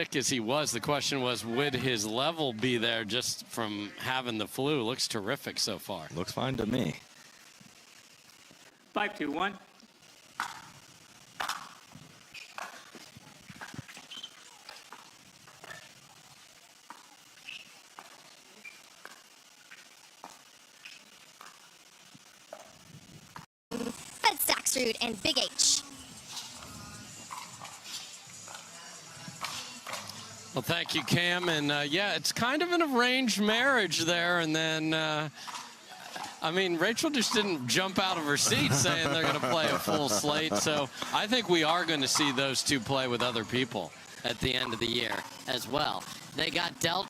Sick as he was, the question was, would his level be there just from having the flu? Looks terrific so far. Looks fine to me. 5-2-1. Staksrud and Big H. Well, thank you, Cam. And yeah, it's kind of an arranged marriage there. And then, I mean, Rachel just didn't jump out of her seat saying they're going to play a full slate. So I think we are going to see those two play with other people at the end of the year as well. They got dealt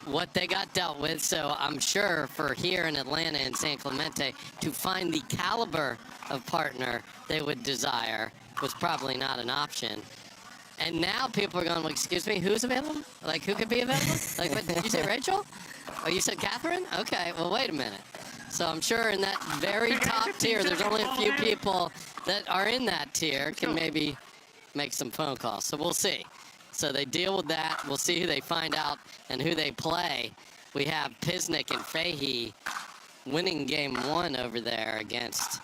what they got dealt with, so I'm sure for here in Atlanta and San Clemente to find the caliber of partner they would desire was probably not an option. And now people are going, well, excuse me, who's available? Like, who could be available? Like, what, did you say Rachel? Oh, you said Catherine? Okay, well, wait a minute. So I'm sure in that very top tier, there's only a few people that are in that tier can maybe make some phone calls. So we'll see. So they deal with that. We'll see who they find out and who they play. We have Pisnik and Fahey winning game 1 over there against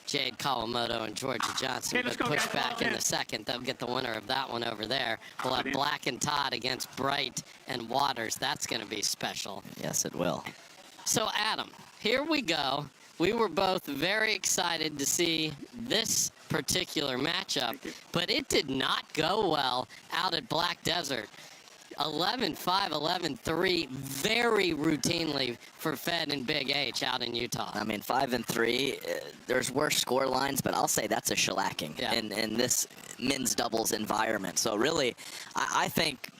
Jade Kawamoto and Georgia Johnson, but push back in the second. They'll get the winner of that one over there. We'll have Black and Todd against Bright and Waters. That's going to be special. Yes, it will. So, Adam, here we go. We were both very excited to see this particular matchup, but it did not go well out at Black Desert. 11-5, 11-3, very routinely for Fed and Big H out in Utah. I mean, 5-3, there's worse score lines, but I'll say that's a shellacking in this men's doubles environment. So really, I think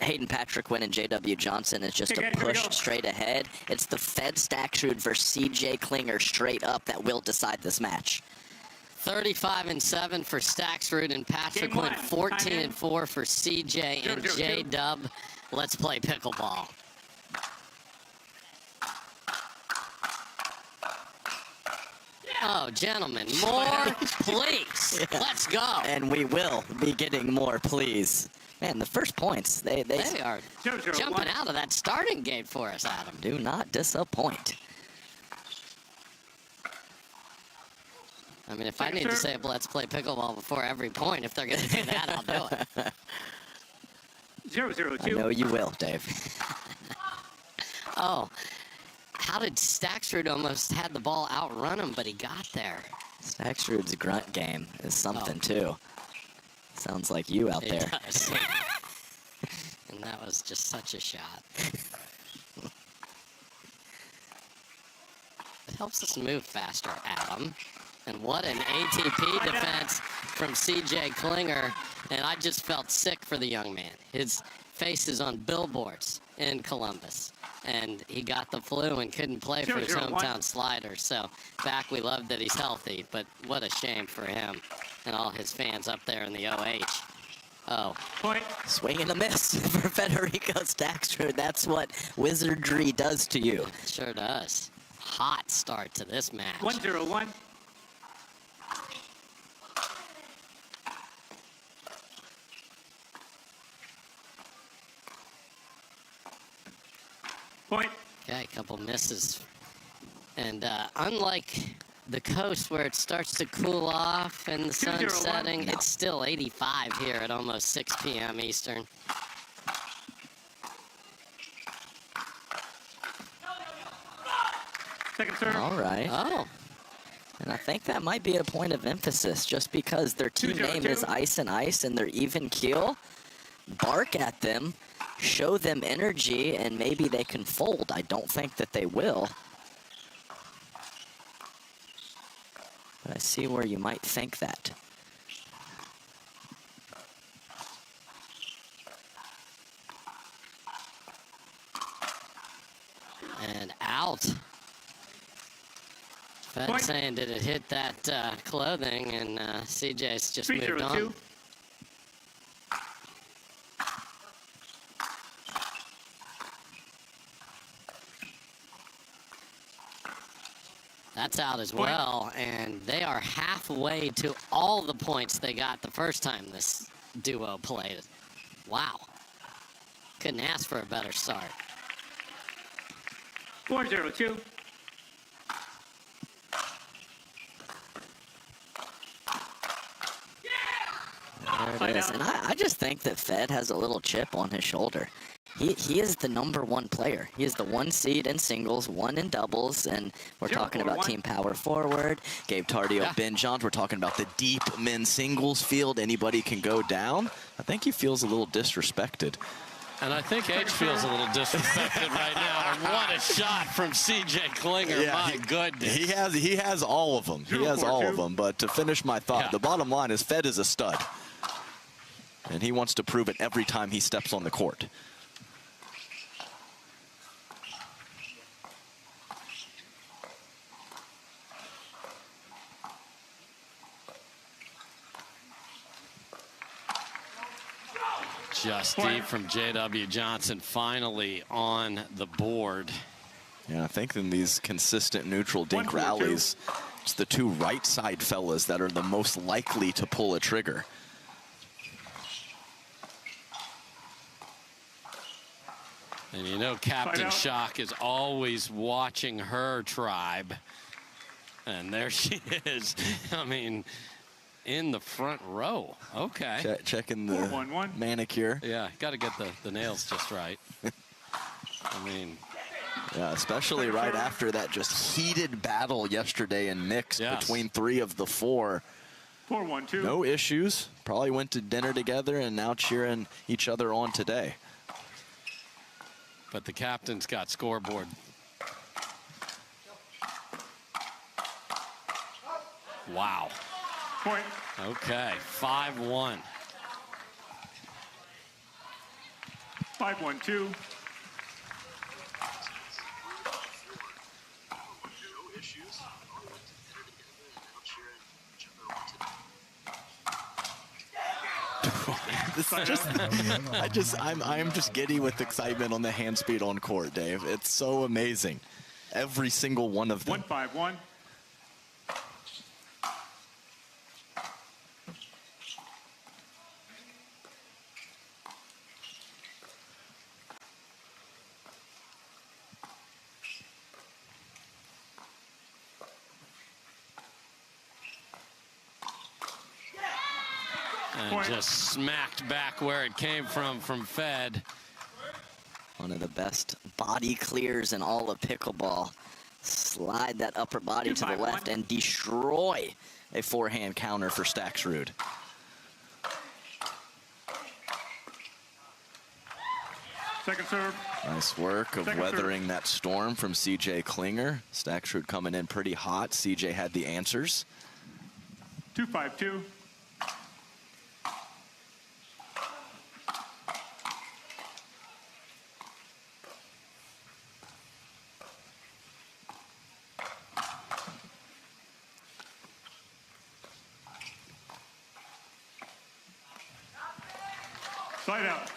Hayden Patriquin and J.W. Johnson is just a push straight ahead. It's the Fed Staksrud versus C.J. Klinger straight up that will decide this match. 35-7 for Staksrud and Patriquin, 14-4 for CJ and J-Dub. Let's play pickleball. Oh, gentlemen, more, please. Let's go. And we will be getting more, please. Man, the first points, they are jumping out of that starting gate for us, Adam. Do not disappoint. I mean, if I need to say, let's play pickleball before every point, if they're going to do that, I'll do it. 0-0-2. I know you will, Dave. Oh, how did Staksrud almost had the ball outrun him, but he got there? Staksrud's grunt game is something, too. Sounds like you out there. Does. And that was just such a shot. It helps us move faster, Adam. And what an ATP defense from CJ Klinger. And I just felt sick for the young man. His face is on billboards in Columbus. And he got the flu and couldn't play for his hometown Sliders. So back, we love that he's healthy. But what a shame for him and all his fans up there in the OH. Oh. Point. Swing and a miss for Federico Staksrud. That's what wizardry does to you. It sure does. Hot start to this match. 1-0-1. Point. Okay, a couple misses. And unlike the coast where it starts to cool off and the sun's setting, it's still 85 here at almost 6 p.m. Eastern. Second serve. All right. Oh. And I think that might be a point of emphasis just because their team name is Ice and Ice and they're even keel. Bark at them, show them energy, and maybe they can fold. I don't think that they will. But I see where you might think that. And out. Fed saying, did it hit that clothing? And CJ's just moved on. That's out as well, and they are halfway to all the points they got the first time this duo played. Wow. Couldn't ask for a better start. 4-0-2. There it is. And I just think that Fed has a little chip on his shoulder. He is the #1 player. He is the 1 seed in singles, 1 in doubles, and we're talking about team power forward. Gabe Tardio, Ben Johns. We're talking about the deep men's singles field. Anybody can go down. I think he feels a little disrespected. And I think H feels a little disrespected right now. And what a shot from CJ Klinger. Yeah, my goodness. He has all of them. He has all of them. But to finish my thought, the bottom line is Fed is a stud. And he wants to prove it every time he steps on the court. Just deep from J.W. Johnson, finally on the board. Yeah, I think in these consistent neutral dink rallies, it's the 2 right side fellas that are the most likely to pull a trigger. And you know Captain Shock is always watching her tribe. And there she is. I mean, in the front row. Okay. Checking the manicure. Yeah, got to get the nails just right. I mean. Yeah, especially right after that just heated battle yesterday in mixed between 3 of the 4. 4-1-2. No issues. Probably went to dinner together and now cheering each other on today. But the captain's got scoreboard. Wow. Point. Okay, 5-1. 5-1-2. This is I'm just giddy with excitement on the hand speed on court, Dave. It's so amazing. Every single one of them. 1-5-1. And just smacked back where it came from Fed. One of the best body clears in all of pickleball. Slide that upper body to the left and destroy a forehand counter for Staksrud. Second serve. Nice work of weathering that storm from CJ Klinger. Staksrud coming in pretty hot. CJ had the answers. 2-5-2. Slide out.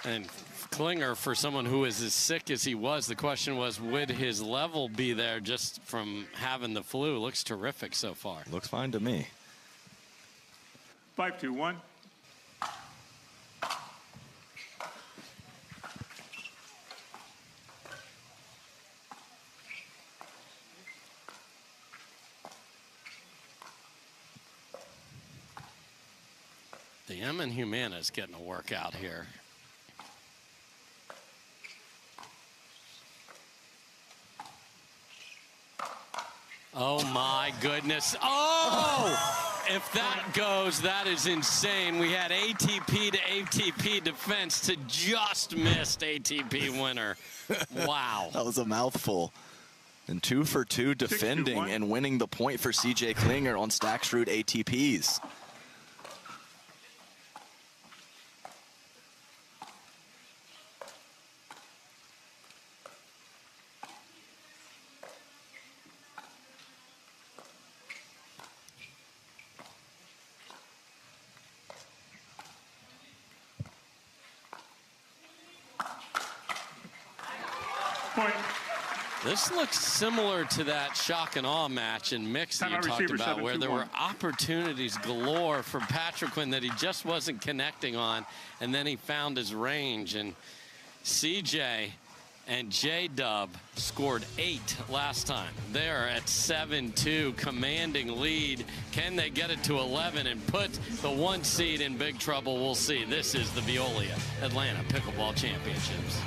And Klinger, for someone who is as sick as he was, the question was, would his level be there just from having the flu? Looks terrific so far. Looks fine to me. 5-2-1. The Emin Humana is getting a workout here. Oh my goodness. Oh! If that goes, that is insane. We had ATP to ATP defense to just missed ATP winner. Wow. That was a mouthful. And 2 for 2 defending and winning the point for CJ Klinger on Staksrud ATPs. Point. This looks similar to that shock and awe match in mixed that you Timeout talked receiver, about, where there were 7-2-1. opportunities galore for Patriquin that he just wasn't connecting on, and then he found his range. And CJ and J-Dub scored 8 last time. They're at 7-2, commanding lead. Can they get it to 11 and put the 1 seed in big trouble? We'll see. This is the Veolia Atlanta Pickleball Championships.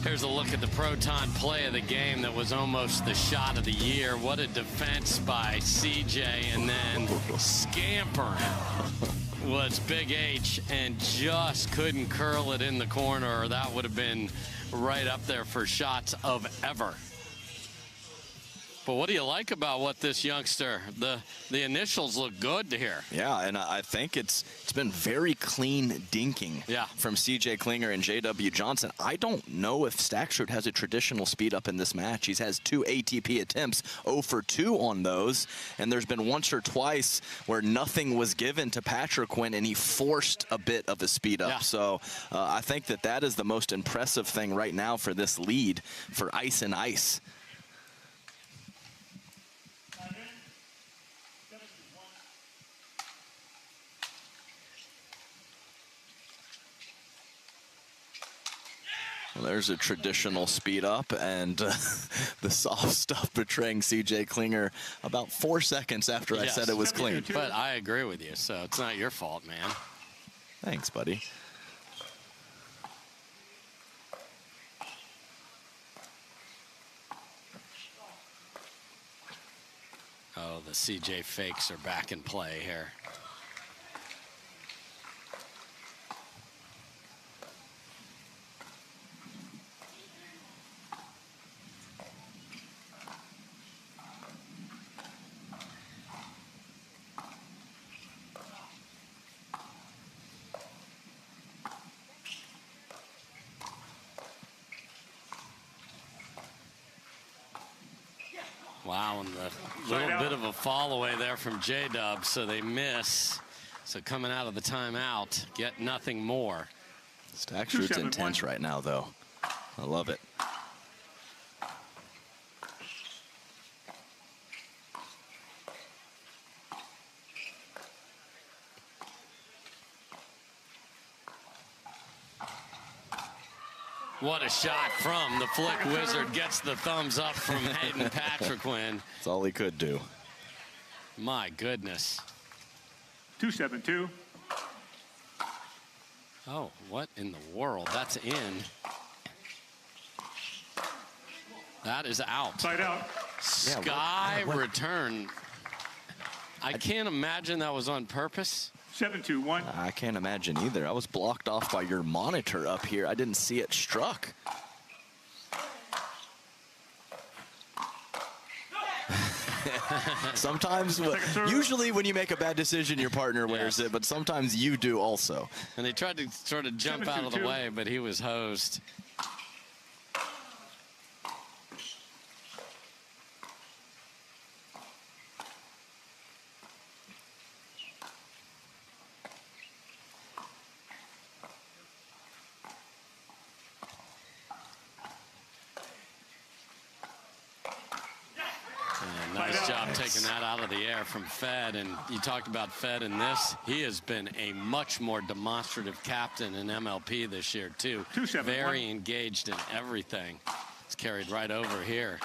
Here's a look at the Proton play of the game that was almost the shot of the year. What a defense by CJ, and then scampering was Big H and just couldn't curl it in the corner, or that would have been right up there for shots of ever. But what do you like about what this youngster, the initials look good to hear. Yeah, and I think it's been very clean dinking from CJ Klinger and JW Johnson. I don't know if Staksrud has a traditional speed up in this match. He has 2 ATP attempts, 0 for 2 on those, and there's been once or twice where nothing was given to Patriquin and he forced a bit of a speed up. So I think that is the most impressive thing right now for this lead for Ice and Ice. Well, there's a traditional speed up, and the soft stuff betraying CJ Klinger about 4 seconds after I said it was clean. But I agree with you, so it's not your fault, man. Thanks, buddy. Oh, the CJ fakes are back in play here. Wow, and the little bit of a fall away there from J-Dub, so they miss. So coming out of the timeout, get nothing more. Staksrud's intense right now, though. I love it. What a shot from the Flick Wizard. Gets the thumbs up from Hayden Patriquin. That's all he could do. My goodness. 2-7-2. Oh, what in the world? That's in. That is out. Side out. Sky return. I can't imagine that was on purpose. 7-2-1. I can't imagine either. I was blocked off by your monitor up here. I didn't see it struck. Sometimes, usually when you make a bad decision, your partner wears it, but sometimes you do also. And they tried to sort of jump out of the way, but he was hosed. job taking that out of the air from Fed. And you talked about Fed in this. He has been a much more demonstrative captain in MLP this year, too. Very engaged in everything. It's carried right over here.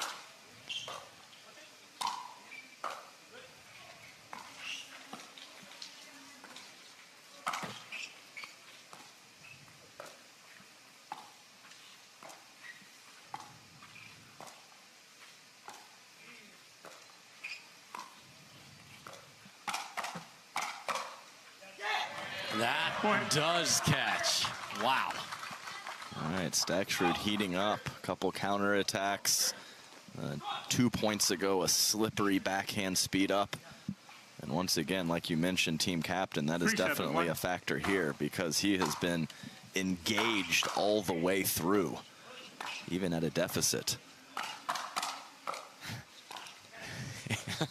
That does catch. Wow. All right, Staksrud heating up. A couple counterattacks. 2 points ago, a slippery backhand speed up. And once again, like you mentioned, team captain, that is definitely a factor here because he has been engaged all the way through, even at a deficit.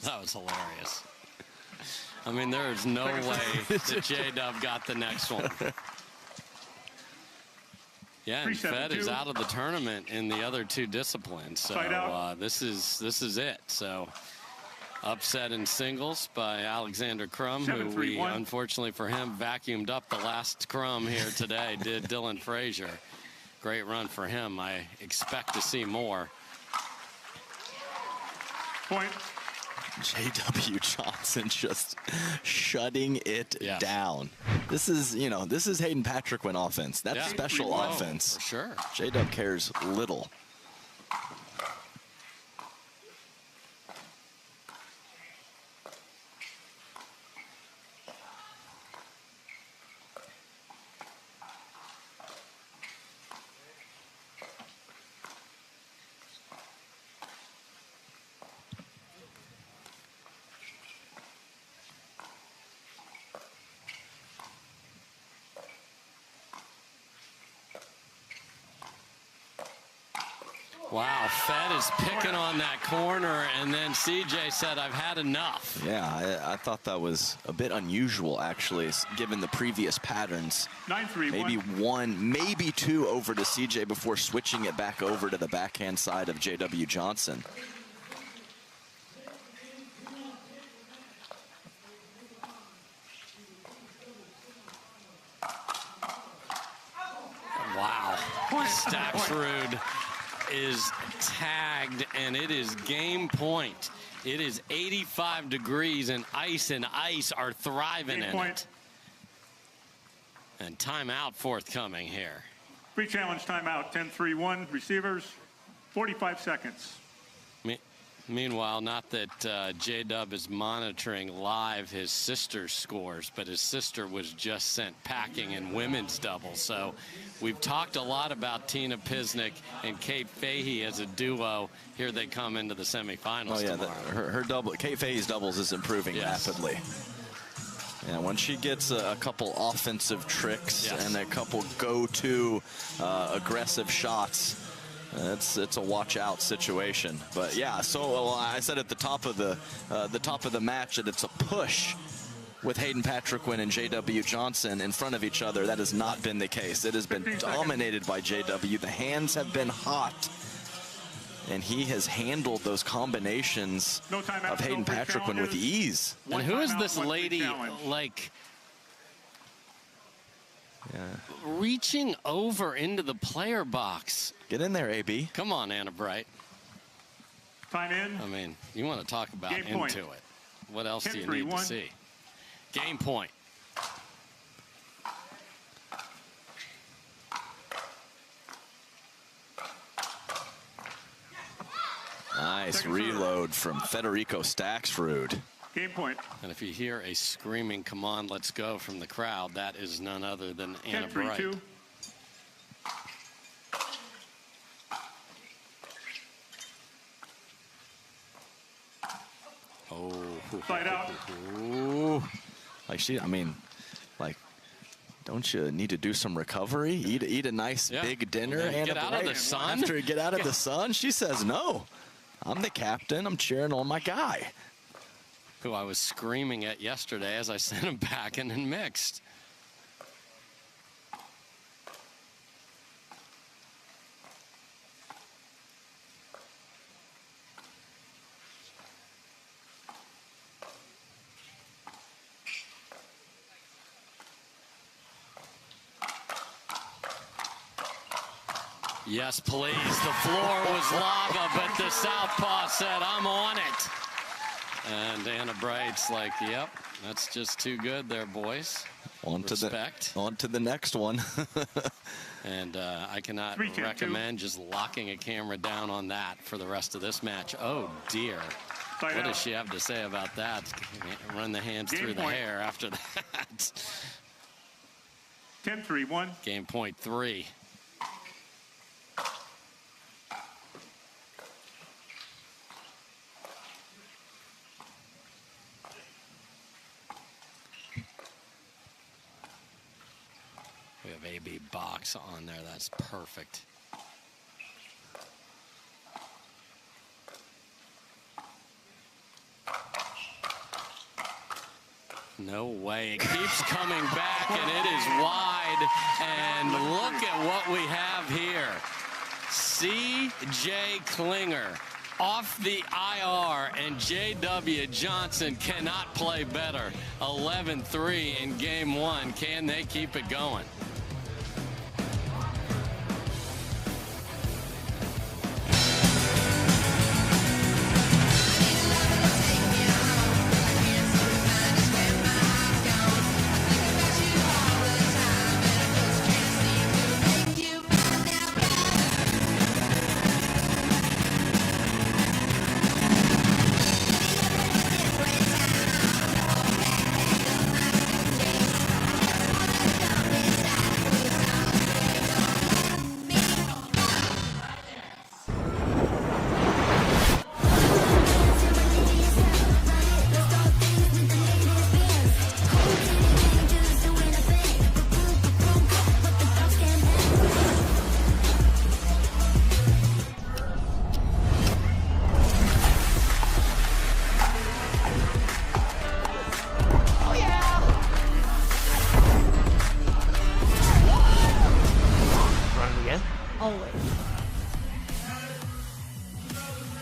That was hilarious. I mean, there is no way that J-Dub got the next one. Yeah, and Fed is out of the tournament in the other two disciplines. So this is it. So upset in singles by Alexander Crum, who we, unfortunately for him, vacuumed up the last Crum here today, did Dylan Frazier. Great run for him. I expect to see more. Point. J.W. Johnson just shutting it down. This is, you know, this is Hayden Patriquin offense. That's special offense. For sure. J.W. cares little. Wow, Fed is picking on that corner, and then CJ said, I've had enough. Yeah, I thought that was a bit unusual, actually, given the previous patterns. 9-3, maybe one, maybe two over to CJ before switching it back over to the backhand side of J.W. Johnson. Wow, Staksrud is tagged, and it is game point. It is 85 degrees, and ice are thriving in it. And timeout forthcoming here. Pre-challenge timeout, 10-3-1, receivers, 45 seconds. Meanwhile, not that J-Dub is monitoring live his sister's scores, but his sister was just sent packing in women's double. So we've talked a lot about Tina Pisnik and Kate Fahey as a duo. Here they come into the semifinals tomorrow. Her double, Kate Fahey's doubles is improving rapidly. Yeah, once she gets a couple offensive tricks and a couple go-to aggressive shots, it's a watch out situation. But yeah, so I said at the top of the match that it's a push with Hayden Patriquin and J.W. Johnson in front of each other. That has not been the case. It has been dominated by J.W. The hands have been hot, and he has handled those combinations of Hayden Patriquin with ease. And who is this lady, like, reaching over into the player box? Get in there, AB. Come on, Anna Bright. Time in. I mean, you want to talk about into it. What else do you need to see? Game point. Nice reload from Federico Staksrud. Game point. And if you hear a screaming, come on, let's go from the crowd, that is none other than Anna Bright. 10-3-2. Side out. Like I mean, like, don't you need to do some recovery? Eat a nice big dinner and get out of the sun. After you get out of the sun, she says, no, I'm the captain. I'm cheering on my guy. Who I was screaming at yesterday as I sent him back and then mixed. Yes, please. The floor was lava, but the southpaw said, I'm on it. And Anna Bright's like, yep, that's just too good there, boys. On to the next one. And I cannot recommend just locking a camera down on that for the rest of this match. Oh, dear. What does she have to say about that? Run the hands through the hair after that. 10-3-1. Game point 3. We have AB box on there. That's perfect. No way. It keeps coming back, and it is wide. And look at what we have here. C.J. Klinger off the IR, and J.W. Johnson cannot play better. 11-3 in game 1. Can they keep it going?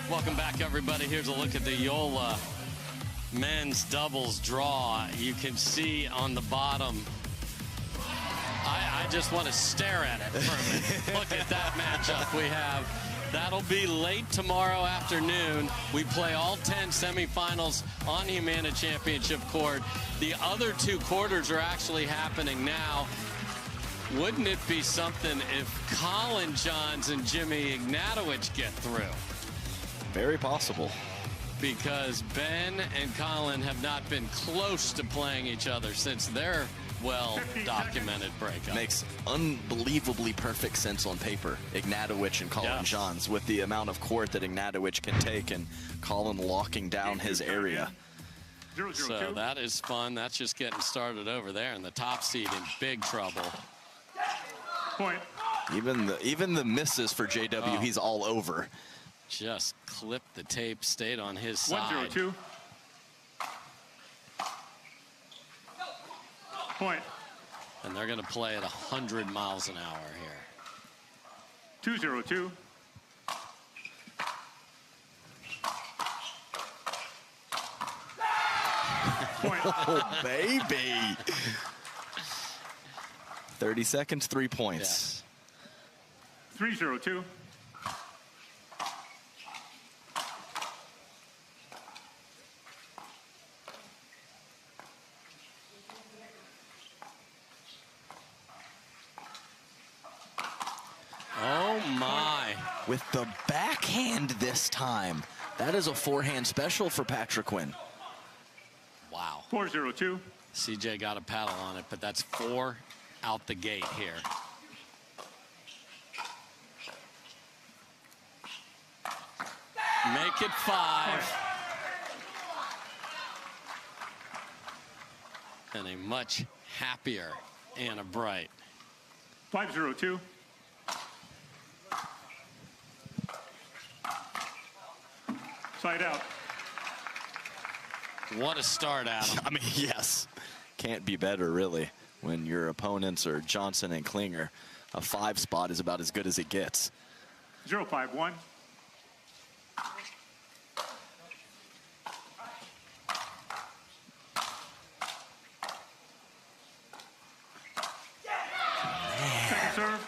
Welcome back, everybody. Here's a look at the Yola men's doubles draw. You can see on the bottom, I just want to stare at it for a minute. Look at that matchup we have. That'll be late tomorrow afternoon. We play all 10 semifinals on Humana Championship Court. The other 2 quarters are actually happening now. Wouldn't it be something if Colin Johns and Jimmy Ignatowicz get through? Very possible. Because Ben and Colin have not been close to playing each other since their well-documented breakup. Makes unbelievably perfect sense on paper. Ignatowicz and Colin Johns, with the amount of court that Ignatowicz can take and Colin locking down his area. So that is fun. That's just getting started over there, and the top seed in big trouble. Point. Even the misses for JW, he's all over. Just clipped the tape, stayed on his side. 1-0-2. Point. And they're going to play at 100 miles an hour here. 2-0-2. Point. Oh, baby. 30 seconds, 3 points. Yes. 3-0-2. Oh, my. With the backhand this time. That is a forehand special for Patriquin. Wow. 4-0-2. CJ got a paddle on it, but that's 4 out the gate here. Make it 5. And a much happier Anna Bright. 5-0-2. Side out. What a start, Adam. I mean, yes. Can't be better, really, when your opponents are Johnson and Klinger. A 5 spot is about as good as it gets. 0-5-1. Second serve.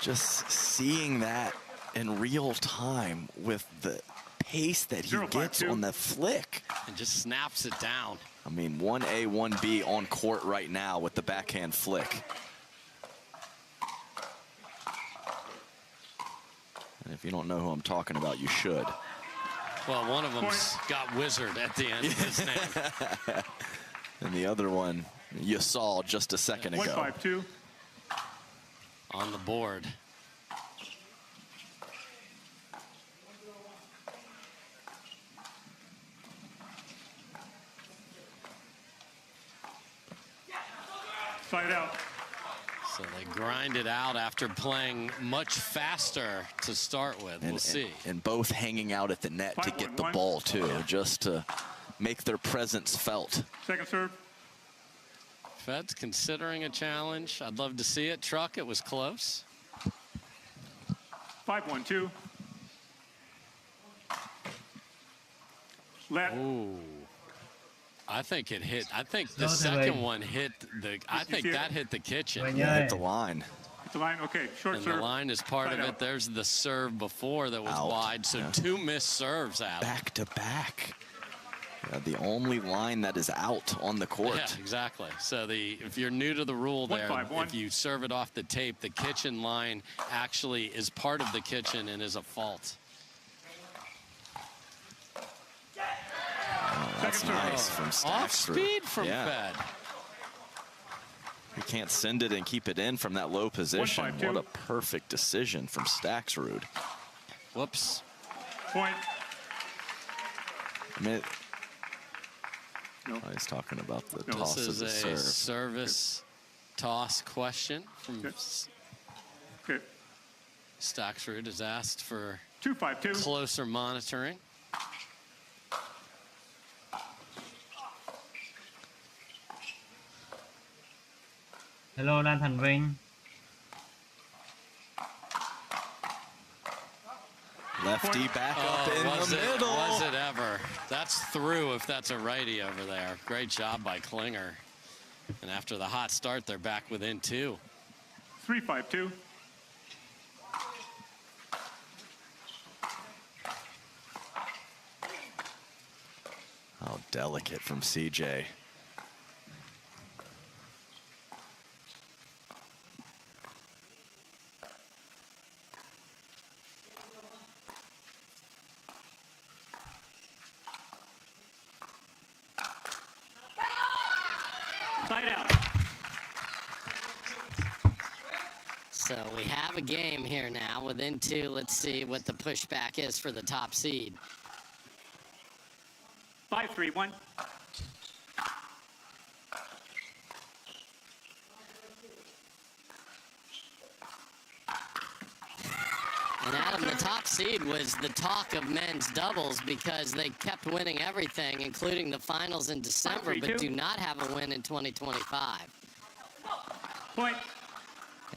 Just seeing that in real time with the pace that he gets on the flick. And just snaps it down. I mean, 1A, 1B on court right now with the backhand flick. And if you don't know who I'm talking about, you should. Well, one of them's got Wizard at the end of his name. And the other one you saw just a second ago. 1-5-2. On the board. Side out. So they grind it out after playing much faster to start with. We'll see. And both hanging out at the net to get the ball, too, just to make their presence felt. Second serve. Fed's considering a challenge. I'd love to see it. Truck, it was close. 5-1-2. Let. Ooh. I think it hit. I think the second one hit the. I think that hit the kitchen. Yeah, hit the line. Hit the line. Okay, short and serve. The line is part of it. There's the serve before that was wide. So two missed serves out. Back to back. Yeah, the only line that is out on the court. Yeah, exactly. So if you're new to the rule there, if you serve it off the tape, the kitchen line actually is part of the kitchen and is a fault. Oh, that's nice from Staksrud. Off speed from Fed. He can't send it and keep it in from that low position. What a perfect decision from Staksrud. Whoops. Point. I mean, he's talking about the toss of the serve. This is a service toss question from Staksrud has asked for 2-5-2. Closer monitoring. Hello, Lan Thành Vinh. Lefty back up in the middle. Was it ever? That's through if that's a righty over there. Great job by Klinger. And after the hot start, they're back within 2. 3-5-2. How delicate from CJ. So we have a game here now within 2. Let's see what the pushback is for the top seed. 5-3-1. And Adam, the top seed was the talk of men's doubles because they kept winning everything, including the finals in December, but do not have a win in 2025. Point.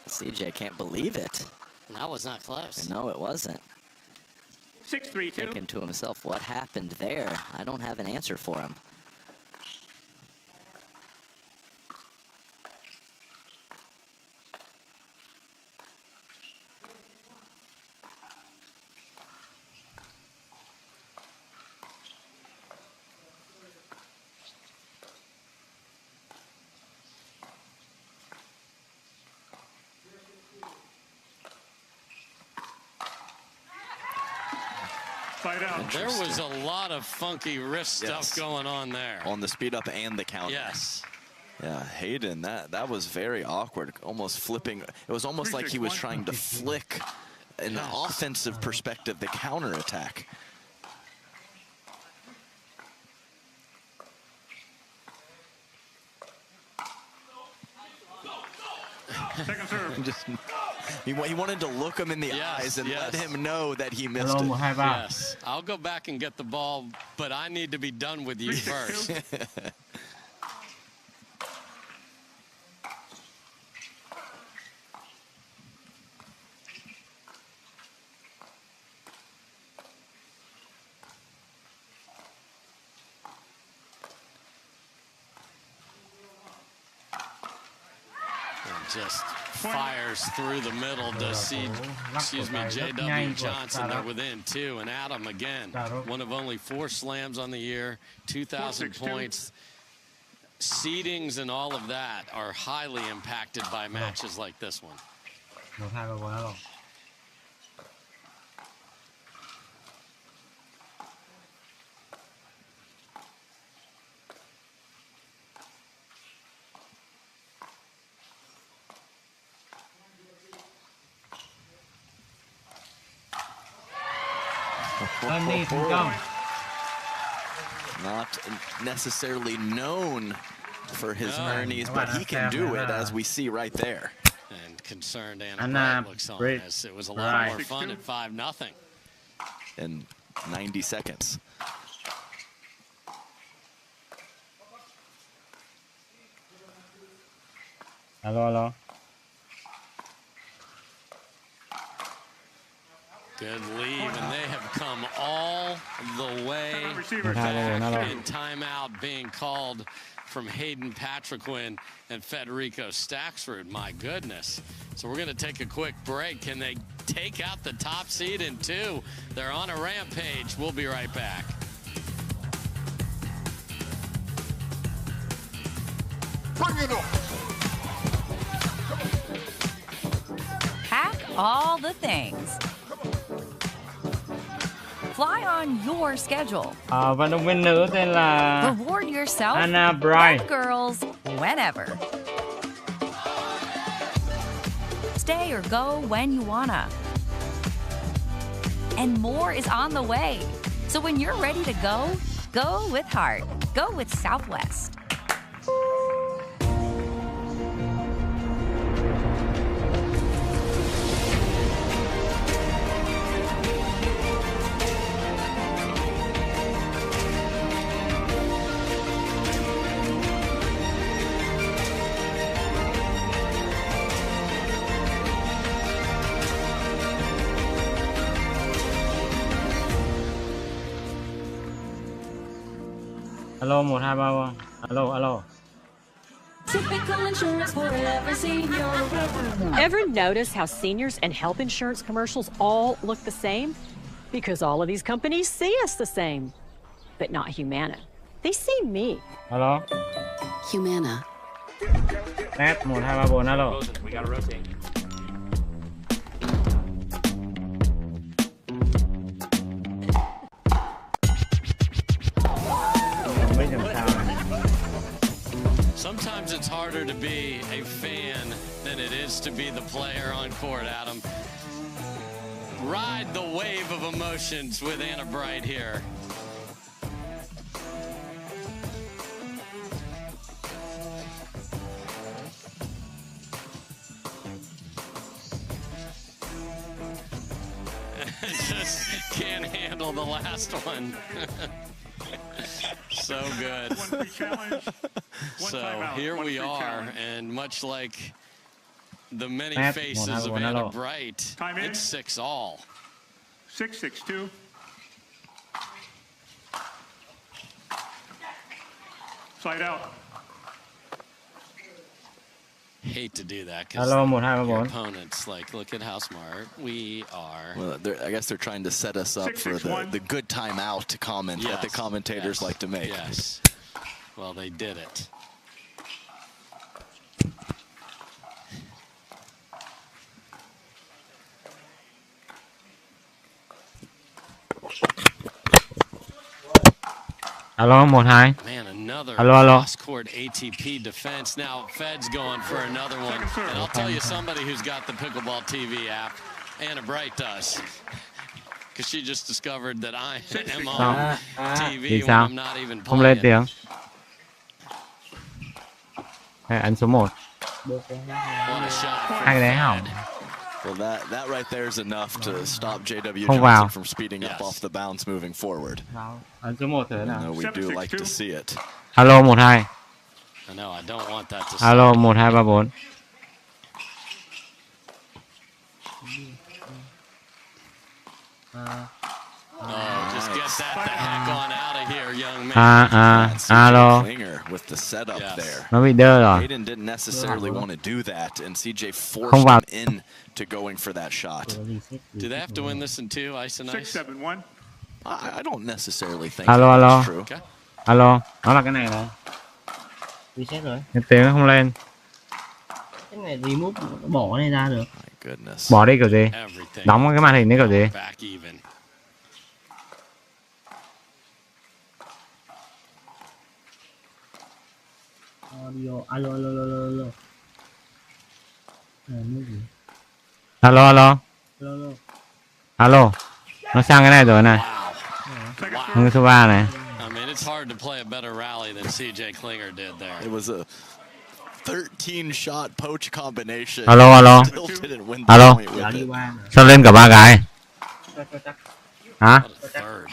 CJ can't believe it. That was not close. No, it wasn't. 6-3-2. Thinking to himself, what happened there? I don't have an answer for him. There was a lot of funky wrist stuff going on there. On the speed up and the counter. Yes. Yeah, Hayden, that was very awkward. Almost flipping. It was almost like he was trying to flick in the offensive perspective, the counter attack. Second serve. He wanted to look him in the eyes and let him know that he missed it. Yes, I'll go back and get the ball, but I need to be done with you first. just fires through the middle to JW Johnson. They're within 2, and Adam again, one of only 4 slams on the year, 2,000 points. Seedings and all of that are highly impacted by matches like this one. Not necessarily known for his earnings, but he can do it, as we see right there. And concerned Anna Bright looks on as it was a lot more fun at 5-0. In 90 seconds. Hello. Good leave, and they have come all the way back in timeout being called from Hayden Patriquin and Federico Staksrud. My goodness. So we're going to take a quick break. Can they take out the top seed in 2? They're on a rampage. We'll be right back. Bring it on. Pack all the things. Fly on your schedule. Vận động viên nữ tên là Reward yourself Anna Bright. and girls whenever. Stay or go when you wanna. And more is on the way. So when you're ready to go, go with heart. Go with Southwest. Alo 123 alo. Typical insurance for every senior. Ever notice how seniors and health insurance commercials all look the same? Because all of these companies see us the same, but not Humana. They see me. Alo. Humana. Test 123 alo. We gotta rotate. Sometimes it's harder to be a fan than it is to be the player on court, Adam. Ride the wave of emotions with Anna Bright here. Just can't handle the last one. So good. So here we are, and much like the many faces of Anna Bright, it's 6-all. 6-6-2. Side out. Hate to do that because Alo your 123 opponents, like, look at how smart we are. Well, I guess they're trying to set us up for the good timeout comment that the commentators like to make. Yes. Well, they did it. Alo 123 Man, another Alo. cross-court ATP defense. Now, Fed's going for another one. And I'll tell you somebody who's got the Pickleball TV app. Anna Bright does. Because she just discovered that I am on TV when I'm not even Không lên playing. tiếng. Ấn số 1. What a shot from Hai cái đấy Fed. hỏng. Well, that right there is enough to stop JW Không Johnson vào. from speeding up off the bounce moving forward. Ấn số 1 thử nào. No, we do like to see it. Alo 123 I know, I don't want that to Alo stop. 1234 Oh, just get that the heck on out of here, young man. CJ Alo. Klinger with the setup there. Nó bị đơ rồi. Hayden didn't necessarily want to do that, and CJ forced Không vào. him in to going for that shot. Do they have to win this in two, ice and ice? 6-7-1. I don't necessarily think Alo, that's alo. true. Okay. Alo, nó là cái này này. Reset rồi. Cái tiếng nó không lên. Cái này remove bỏ cái này ra được. My goodness. Bỏ đi kiểu gì? Everything. Đóng cái màn hình đấy kiểu gì? Back even. Audio. Alo. Nước gì? Alo. Alo. Alo. Nó sang cái này rồi này. Nó số 3 này. I mean, it's hard to play a better rally than CJ Klinger did there. It was a 13-shot poach combination. Alo. Still didn't win the Alo. point with it. Sao lên cả 3 cái? Hả? Third.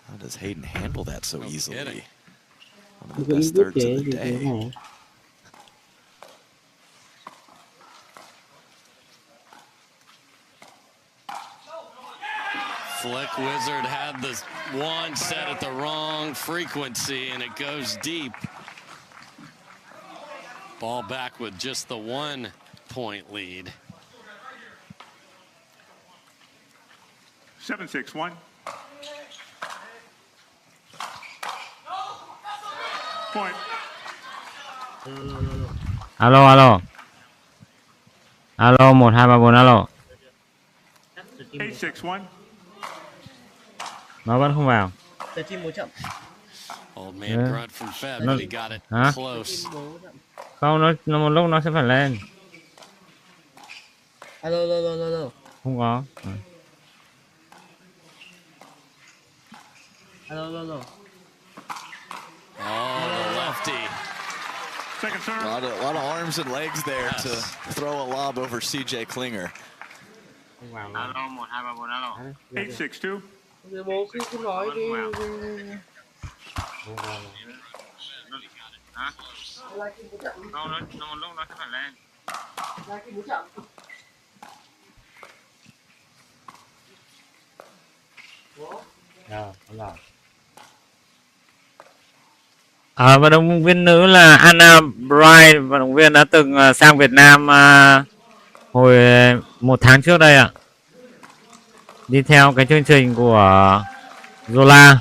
How does Hayden handle that so easily? kidding. One of the best thirds of the day. Flick Wizard had the one set at the wrong frequency, and it goes deep. Ball back with just the 1 point lead. 7-6-1. Point. Alo. Alo 1 2 3 4 alo. 8-6-1. Nó vẫn không vào. Old man grunt from Fed, but he got it Hả? close. Không, nó một lúc nó sẽ phải lên. Alo. Không có. Alo. Oh, the lefty. Second serve. A lot of arms and legs there to throw a lob over CJ Klinger. Không vào. Alo 1 2 3 4 alo. 8-6-2. Bố cứ nói đi. Hả? Nó một lúc nó sẽ phải lên. Vận động viên nữ là Anna Bright, vận động viên đã từng sang Việt Nam hồi 1 tháng trước đây ạ. Đi theo cái chương trình của Zola.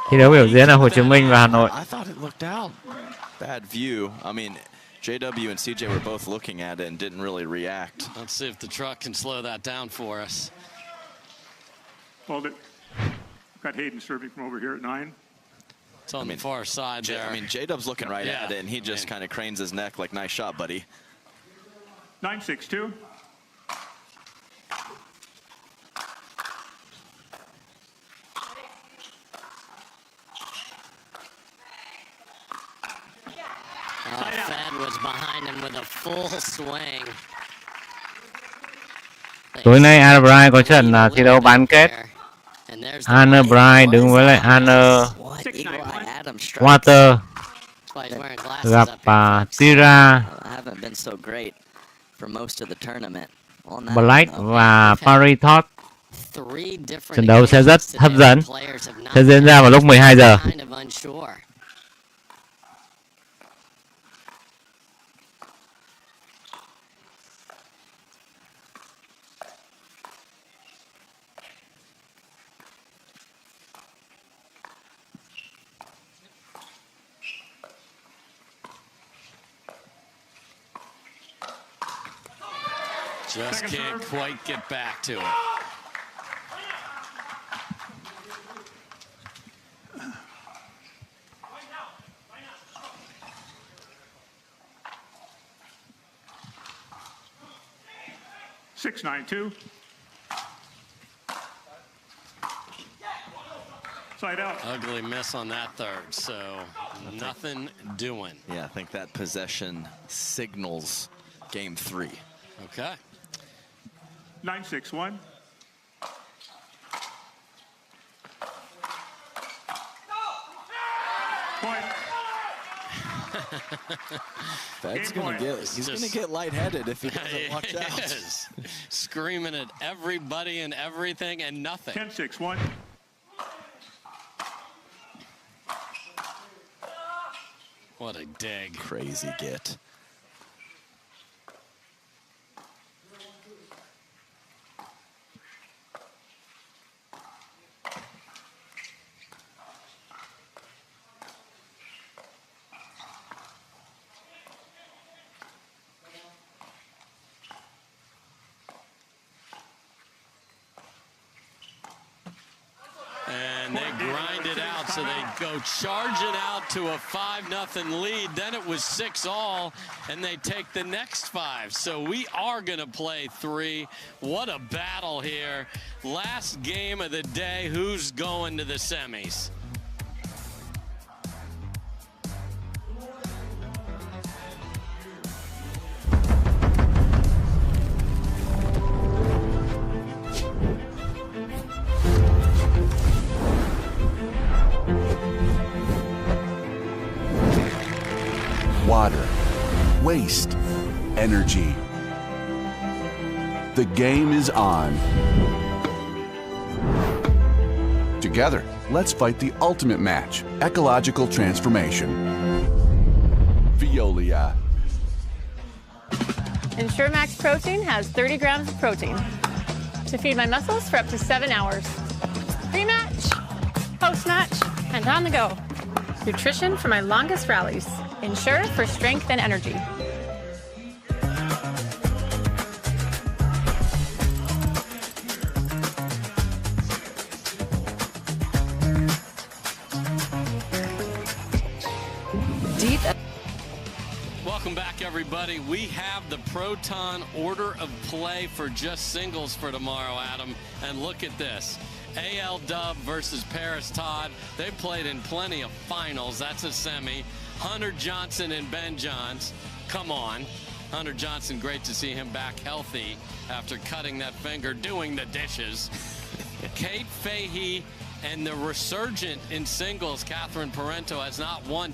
Thi đấu biểu diễn ở Hồ Chí Minh và Hà Nội. I thought it looked out. Bad view. I mean, JW and CJ were both looking at it and didn't really react. Let's see if the truck can slow that down for us. Hold it. Got Hayden serving from over here at 9. It's on the far side there. I mean, J-Dub's looking right at it, and he just kind of cranes his neck like, nice shot, buddy. 9-6-2. Fed was behind him with a full swing. Tối nay Anna Bright có trận thi đấu bán kết. Anna Bright đứng với lại Anna Water gặp Tira, Black và Paris Talk. Trận đấu sẽ rất hấp dẫn, sẽ diễn ra vào lúc 12 giờ. Just can't quite get back to it. Six, 9-2. Side out. Ugly miss on that third, so nothing doing. Yeah, I think that possession signals game 3. Okay. 9-6-1. Point. He's gonna get lightheaded if he doesn't watch out. Screaming at everybody and everything and nothing. 10-6-1. What a dig. Crazy get. And they grind it out, so they go charging out to a 5-0 lead. Then it was 6-all, and they take the next 5. So we are going to play 3. What a battle here. Last game of the day. Who's going to the semis? Water, waste, energy. The game is on. Together, let's fight the ultimate match, ecological transformation. Veolia. Ensure Max Protein has 30 grams of protein to feed my muscles for up to 7 hours. Pre-match, post-match, and on the go. Nutrition for my longest rallies. Ensure for strength and energy. Welcome back, everybody. We have the Proton order of play for just singles for tomorrow, Adam. And look at this. AL Dub versus Paris Todd. They've played in plenty of finals. That's a semi. Hunter Johnson and Ben Johns. Come on. Hunter Johnson, great to see him back healthy after cutting that finger doing the dishes. Kate Fahey and the resurgent in singles, Catherine Parento,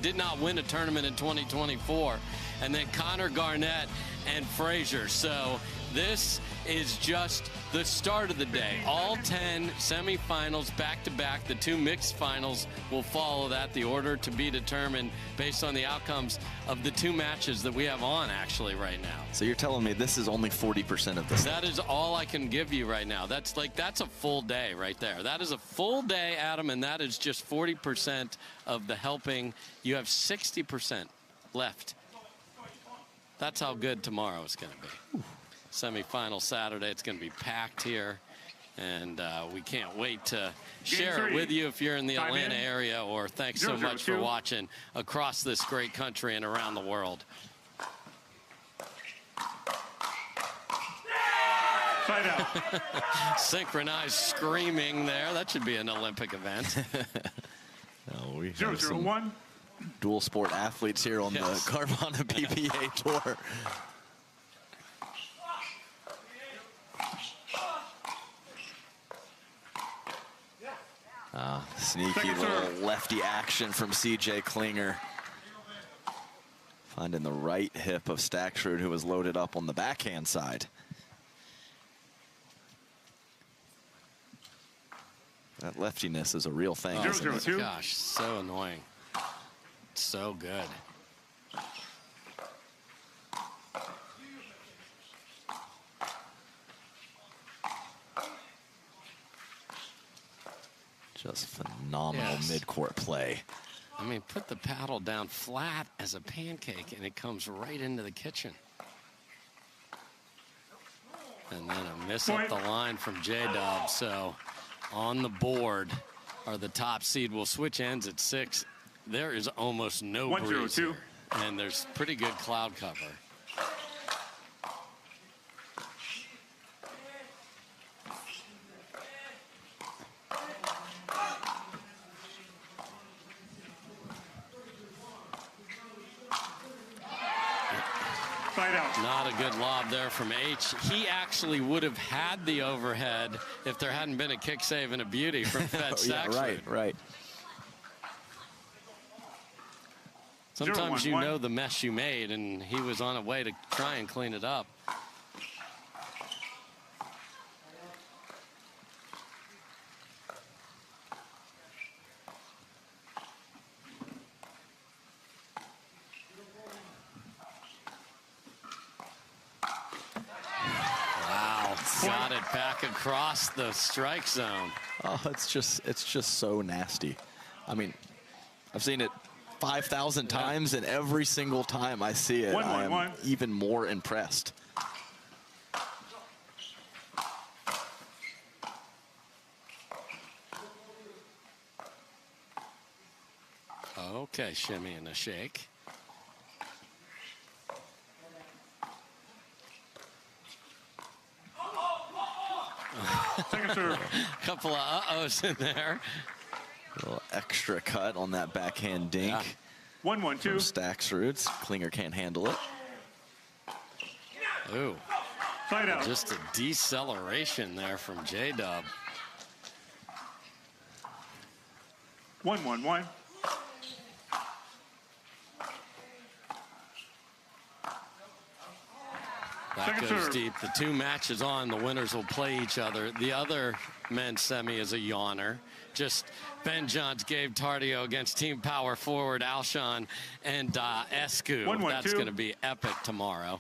did not win a tournament in 2024. And then Connor Garnett and Frazier. So this is just the start of the day. All 10 semifinals back-to-back. The 2 mixed finals will follow that. The order to be determined based on the outcomes of the 2 matches that we have on actually right now. So you're telling me this is only 40% of this? That is all I can give you right now. That's a full day right there. That is a full day, Adam, and that is just 40% of the helping. You have 60% left. That's how good tomorrow is going to be. Semifinal Saturday. It's going to be packed here, and we can't wait to share it with you if you're in the Atlanta area, or thanks so much for watching across this great country and around the world. Side out. Synchronized screaming there. That should be an Olympic event. No, we have 0-0-1. Dual sport athletes here on the Carvana PPA Tour. Sneaky little lefty action from CJ Klinger. Finding the right hip of Staksrud, who was loaded up on the backhand side. That leftiness is a real thing. Oh, gosh, so annoying. So good. Just phenomenal mid-court play. I mean, put the paddle down flat as a pancake, and it comes right into the kitchen. And then a miss up the line from J-Dub. So on the board are the top seed. We'll switch ends at 6. There is almost no breeze here, and there's pretty good cloud cover. Not a good lob there from H. He actually would have had the overhead if there hadn't been a kick save and a beauty from Fed Staksrud. Right. Sometimes you know the mess you made, and he was on a way to try and clean it up. back across the strike zone. Oh, it's just so nasty. I mean, I've seen it 5,000 times, and every single time I see it, I am even more impressed. Okay, shimmy and a shake. Second serve. Couple of uh-ohs in there. A little extra cut on that backhand dink. Yeah. 1-1-2. From Staksrud. Klinger can't handle it. Ooh. Side out. Just a deceleration there from J-Dub. 1-1-1. That goes deep. The two matches on, the winners will play each other. The other men's semi is a yawner. Just Ben Johns, Gabe Tardio against team power forward Alshon and Escu. 1-1-2. That's going to be epic tomorrow.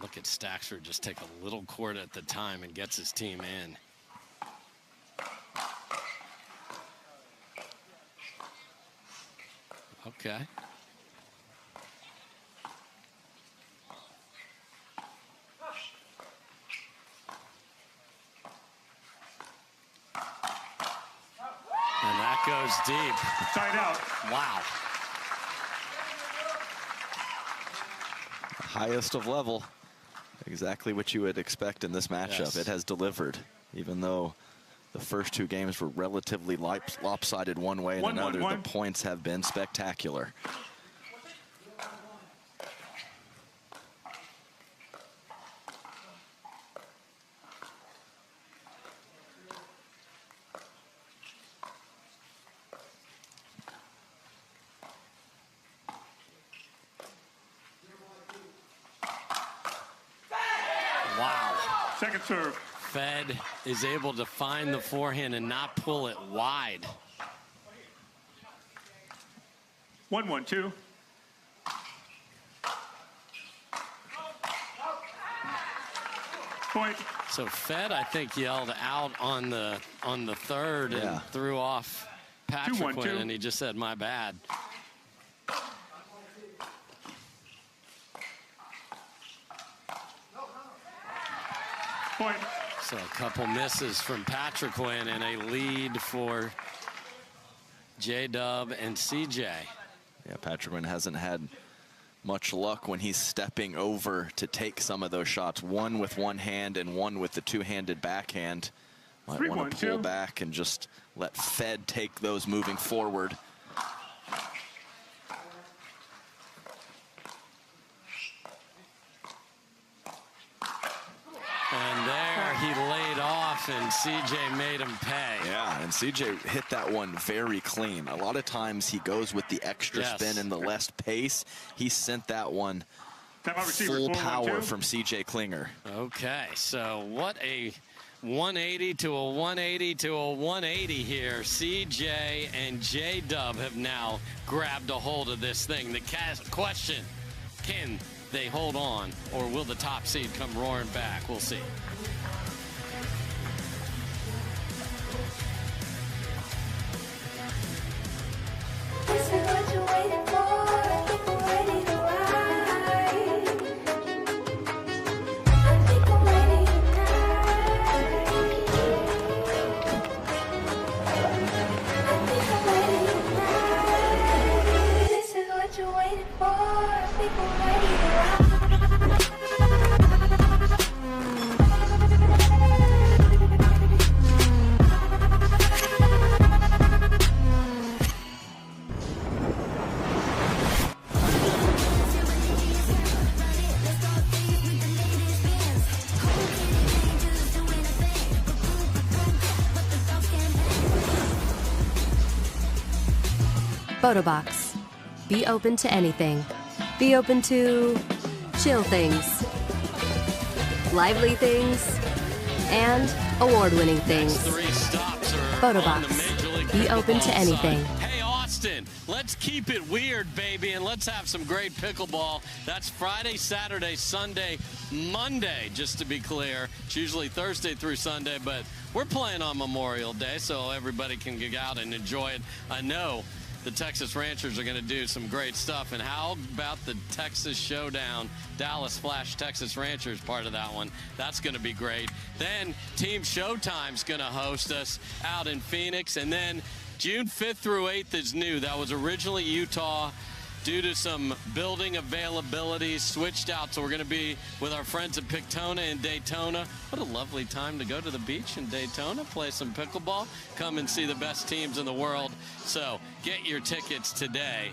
Look at Staksrud just take a little court at the time and gets his team in. Okay. And that goes deep. Side out. Wow. Highest of level. Exactly what you would expect in this matchup. Yes. It has delivered, even though the first two games were relatively lopsided one way and another. The points have been spectacular. Second serve. Fed is able to find the forehand and not pull it wide. 1-1-2. Point. So Fed, I think, yelled out on the third and threw off Patriquin, and he just said, "My bad." Point. So a couple misses from Patriquin and a lead for J-Dub and CJ. Yeah, Patriquin hasn't had much luck when he's stepping over to take some of those shots. One with one hand and one with the two-handed backhand. Might want to pull back and just let Fed take those moving forward. And there he laid off, and CJ made him pay. Yeah, and CJ hit that one very clean. A lot of times he goes with the extra spin and the less pace. He sent that one full power from CJ Klinger. Okay, so what a 180 to a 180 to a 180 here. CJ and J-Dub have now grabbed a hold of this thing. The question, can they hold on, or will the top seed come roaring back? We'll see. This is what you're waiting for. I think we're ready to ride. I think I'm ready tonight. I think I'm ready tonight. This is what you're waiting for. I think we're ready to ride. Photobox. Be open to anything. Be open to chill things. lively things and award-winning things. 3 stops are Photobox. Be open to anything. Hey, Austin, let's keep it weird, baby, and let's have some great pickleball. That's Friday, Saturday, Sunday, Monday, just to be clear. It's usually Thursday through Sunday, but we're playing on Memorial Day, so everybody can get out and enjoy it. I know the Texas Ranchers are going to do some great stuff. And how about the Texas Showdown, Dallas Flash Texas Ranchers part of that one? That's going to be great. Then Team Showtime's going to host us out in Phoenix. And then June 5th through 8th is new. That was originally Utah. Due to some building availability, switched out. So we're going to be with our friends at Pictona in Daytona. What a lovely time to go to the beach in Daytona, play some pickleball, come and see the best teams in the world. So get your tickets today.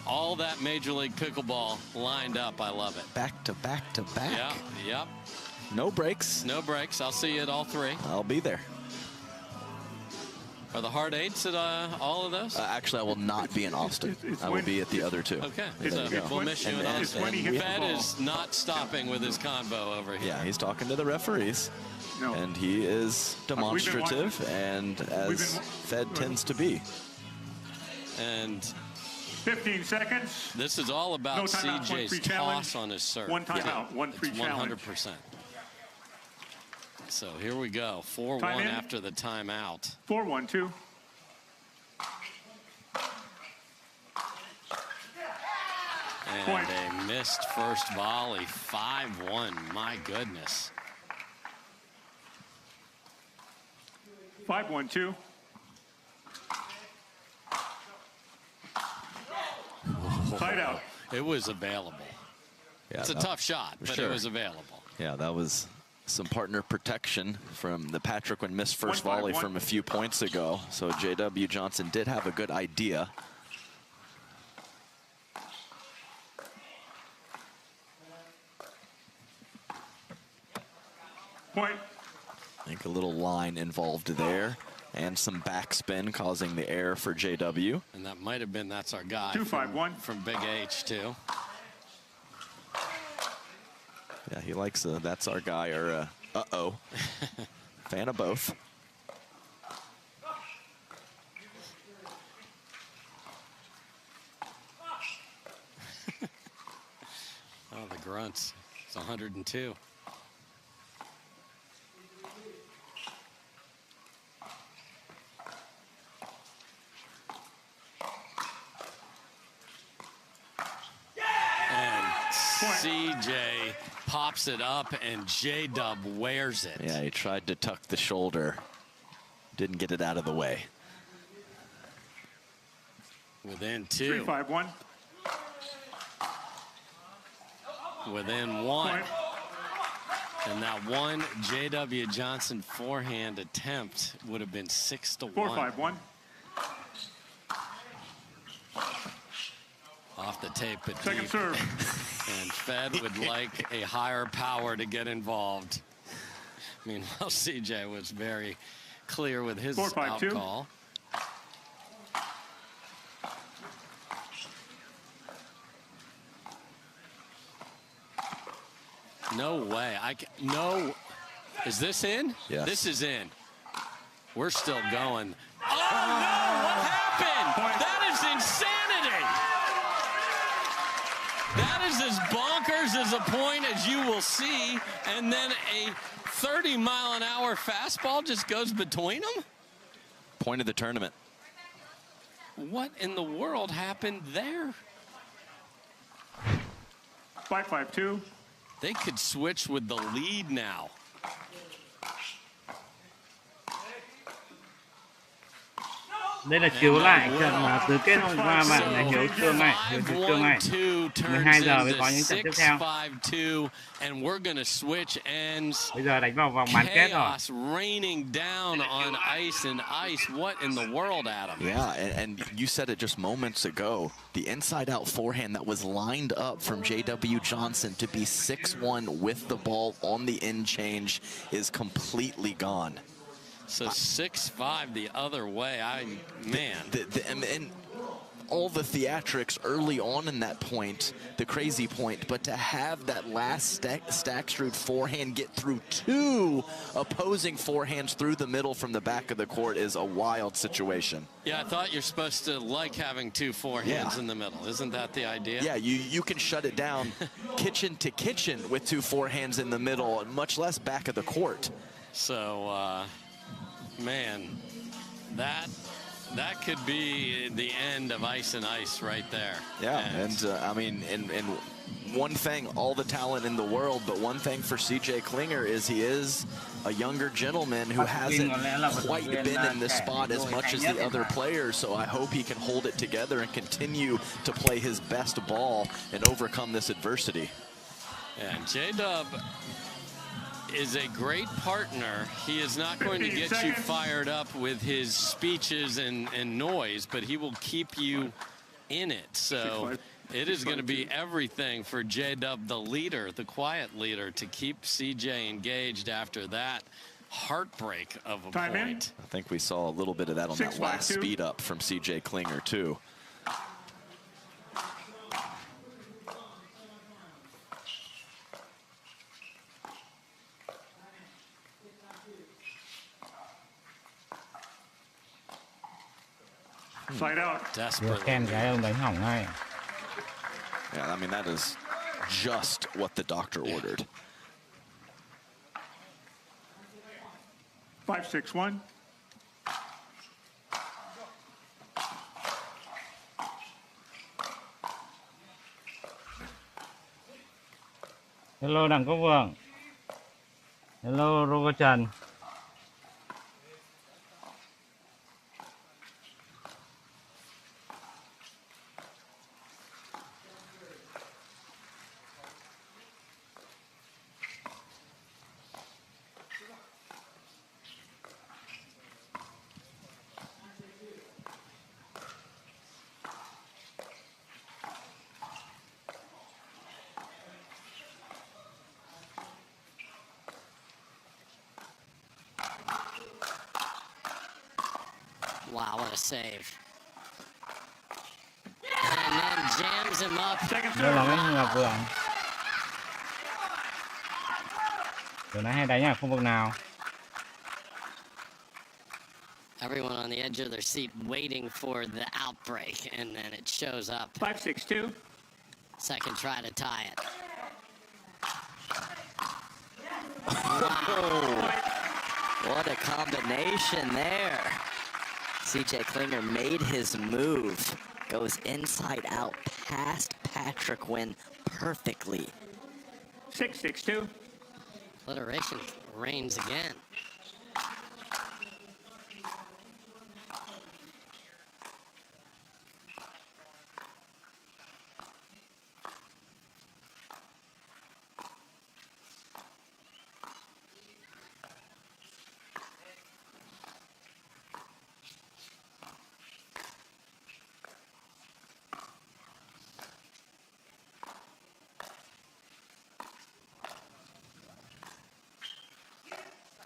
All that Major League Pickleball lined up. I love it. Back to back to back. Yeah, yep. No breaks. No breaks. I'll see you at all 3. I'll be there. Are the hard 8s at all of those? Actually, I will not be in Austin. I will be at the other 2. Okay, So we'll miss you in Austin. Fed is not stopping with his convo over here. Yeah, he's talking to the referees. No. And he is demonstrative, and as Fed tends to be. And 15 seconds. this is all about No timeout, one CJ's free toss challenge. on his serve. One timeout, one free it's challenge. 100%. So here we go. 4-1 Time in. after the timeout. 4-1-2. And Point. a missed first volley. 5-1. My goodness. 5-1-2. Side out. It was available. Yeah, It's a tough shot, but sure. it was available. Yeah, that was some partner protection from the Patriquin missed first 1-5-1. volley from a few points ago. So J.W. Johnson did have a good idea. Point. I think a little line involved there, and some backspin causing the error for JW. And that might have been That's Our Guy 2-5-1. from Big H, too. Yeah, he likes That's Our Guy or uh-oh. Fan of both. Oh, the grunts. It's 102. And CJ pops it up, and J-Dub wears it. Yeah, he tried to tuck the shoulder. Didn't get it out of the way. Within 2. 3-5-1. Within 1. And that one J.W. Johnson forehand attempt would have been 6-1. 4-5-1. Off the tape, but Second deep. serve. And Fed would like a higher power to get involved. Meanwhile, CJ was very clear with his 4-5-2. out call. No way. No. Is this in? Yes. This is in. We're still going. Oh, no! What happened? That is insanity! That is as bonkers as a point as you will see, and then a 30-mile-an-hour fastball just goes between them? Point of the tournament. What in the world happened there? 5-5-2. They could switch with the lead now. Đây là chiếu lại trận tứ kết hôm qua bạn là Hiếu Trương này, Hiếu Trương này. 12 giờ mới có những trận tiếp theo. 6-5-2 and we're going to switch ends. Bây giờ đánh vào vòng bán kết rồi. Chaos raining down on ice and ice. What in the world, Adam? Yeah, and you said it just moments ago. The inside-out forehand that was lined up from J.W. Johnson to be 6-1 with the ball on the end change is completely gone. So 6-5 the other way. Man. And all the theatrics early on in that point, the crazy point, but to have that last Staksrud forehand get through 2 opposing forehands through the middle from the back of the court is a wild situation. Yeah, I thought you're supposed to like having 2 forehands in the middle. Isn't that the idea? Yeah, you can shut it down kitchen to kitchen with 2 forehands in the middle, much less back of the court. So, man, that could be the end of ice and ice right there. Yeah, and I mean, and one thing, all the talent in the world, but one thing for CJ Klinger is he is a younger gentleman who hasn't quite been in this spot as much as the other players, so I hope he can hold it together and continue to play his best ball and overcome this adversity. And J-Dub is a great partner. He is not going to get you fired up with his speeches and noise, but he will keep you in it. So it is going to be everything for J-Dub, the leader, the quiet leader, to keep CJ engaged after that heartbreak of a point. I think we saw a little bit of that on that last speed up from CJ Klinger too. Slide out. Desperately. Yeah, I mean, that is just what the doctor ordered. 5-6-1. Hello Đặng Quốc Vượng. Hello Rogo Trần. Wow, what a save. And then jams him up. Đây là mấy Ngọc Vượng. Từ nãy hay đánh ở khu vực nào? Everyone on the edge of their seat waiting for the outbreak, and then it shows up. 5-6-2. Second try to tie it. Wow. What a combination there. CJ Klinger made his move. Goes inside out past Patriquin perfectly. 6-6-2. Alliteration reigns again.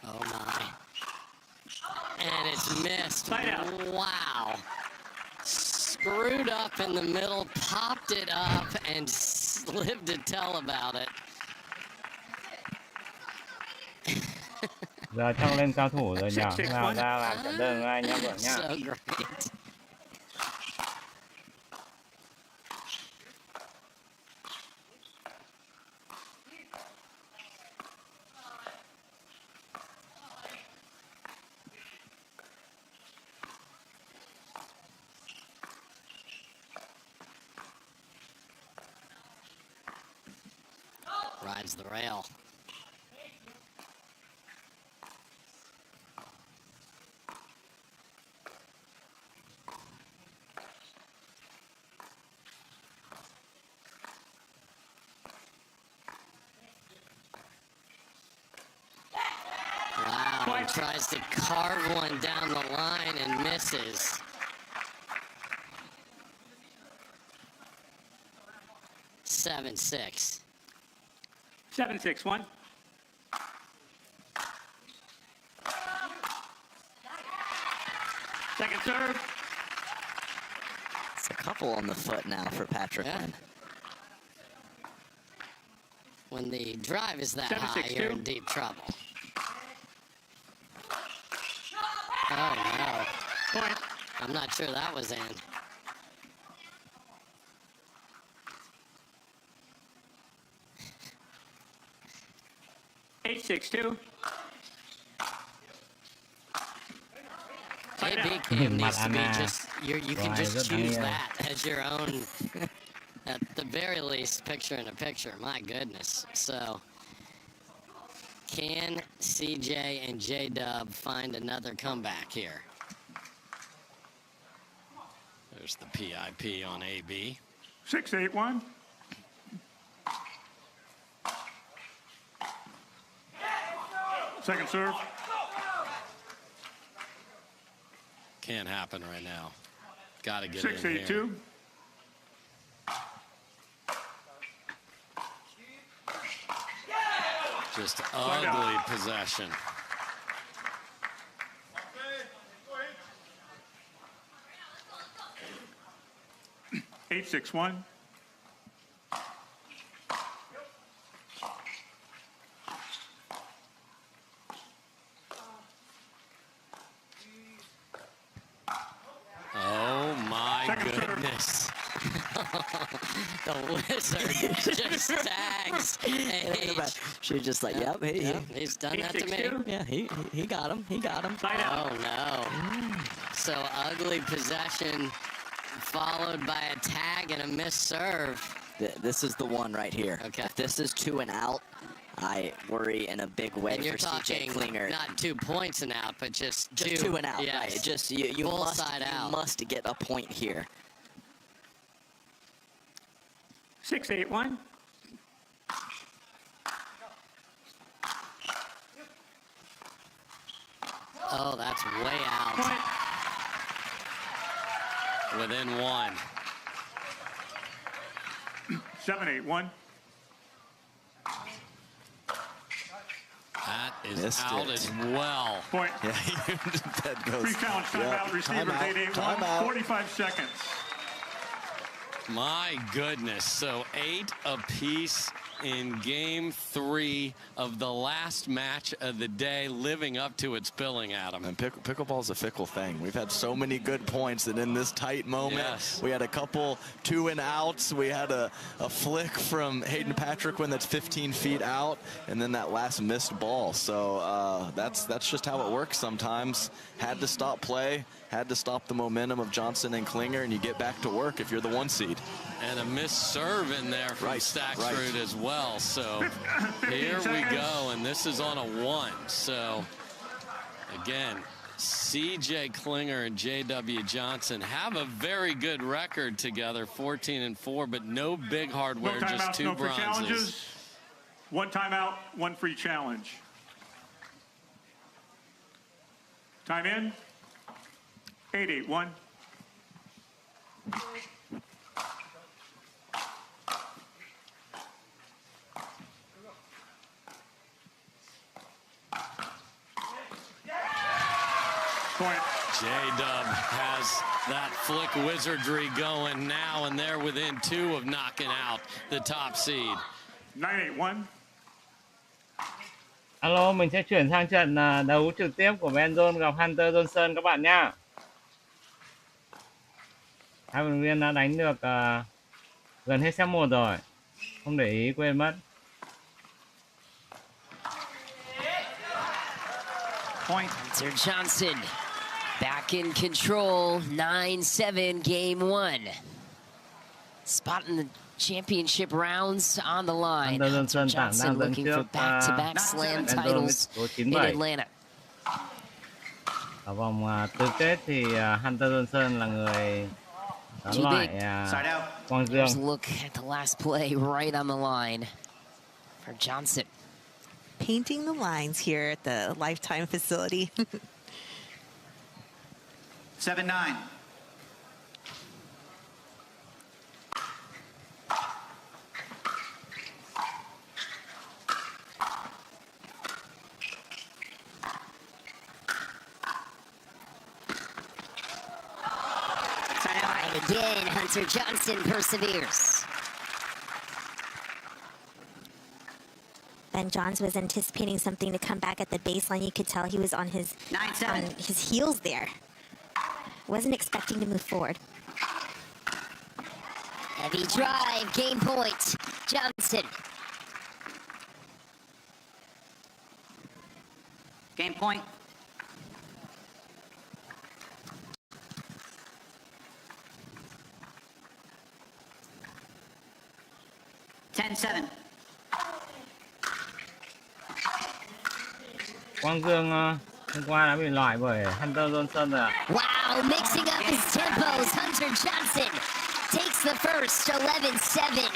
Oh my. And it's missed. Wow. Screwed up in the middle, popped it up, and lived to tell about it. Giờ Trong lên cao thủ rồi nhỉ? Nào ra làm trận đơn với anh nhá Vượng nhá. So great. Rides the rail. Wow, tries to carve one down the line and misses. Seven, 6. 7-6-1. Second serve. It's a couple on the foot now for Patriquin. When the drive is that high, you're in deep trouble. Oh, no. Point. I'm not sure that was in. Eight, 6-2. AB cam needs to be just, you can just choose that as your own, at the very least, picture in a picture. My goodness. So, can CJ and J-Dub find another comeback here? There's the PIP on AB. 6-8-1. Second serve. Can't happen right now. Got to get it in here. 6-8-2. Just ugly possession. Eight, 6-1. Oh my goodness. The wizard just tags. She's just like, yep, he's done that to me. Yeah, he got him. He got him. Oh no. So ugly possession followed by a tag and a missed serve. This is the one right here. Okay. If this is 2 and out, I worry in a big way And you're for talking CJ Klinger. not 2 points and out, but just 2 and out. Yes. Right. Just you Full must side out. must get a point here. 6-8-1. Oh, that's way out. Within 1. 7-8-1. That is Missed out it. as well. Point. Yeah, that goes. Free challenge, timeout, receivers, 8-8-1, 45 seconds. My goodness. So 8 apiece in game 3 of the last match of the day, living up to its billing, Adam. And pickleball's a fickle thing. We've had so many good points that in this tight moment, we had a couple 2 and outs. We had a flick from Hayden Patriquin that's 15 feet out, and then that last missed ball. So that's just how it works sometimes. Had to stop play, had to stop the momentum of Johnson and Klinger, and you get back to work if you're the 1 seed. And a missed serve in there from Staksrud as well. So here we go, and this is on a 1. So again, CJ Klinger and JW Johnson have a very good record together, 14-4, but no big hardware, No just timeouts, 2 no free bronzes. challenges. 1 timeout, 1 free challenge. Time in. 8-8-1. Point. J-Dub has that flick wizardry going now, and they're within 2 of knocking out the top seed. 9-8-1. Alo, mình sẽ chuyển sang trận đấu trực tiếp của Benzone gặp Hunter Johnson các bạn nhá. Hai vận động viên đã đánh được gần hết set 1 rồi. Không để ý, quên mất. Point. Hunter Johnson back in control. 9-7 game 1. Spot in the championship rounds on the line. Hunter Johnson looking for back-to-back slam titles in Atlanta. Ở vòng tứ kết thì Hunter Johnson là người đánh loại Quang Dương. Here's a look at the last play right on the line for Johnson. Painting the lines here at the Lifetime facility. 7-9. And again, Hunter Johnson perseveres. Ben Johns was anticipating something to come back at the baseline. You could tell he was on his heels there. Wasn't expecting to move forward. Heavy drive, game point, Johnson. Game point. Ten-7. Quang Dương hôm qua đã bị loại bởi Hunter Johnson rồi ạ. Wow, mixing up his tempos. Hunter Johnson takes the first 11-7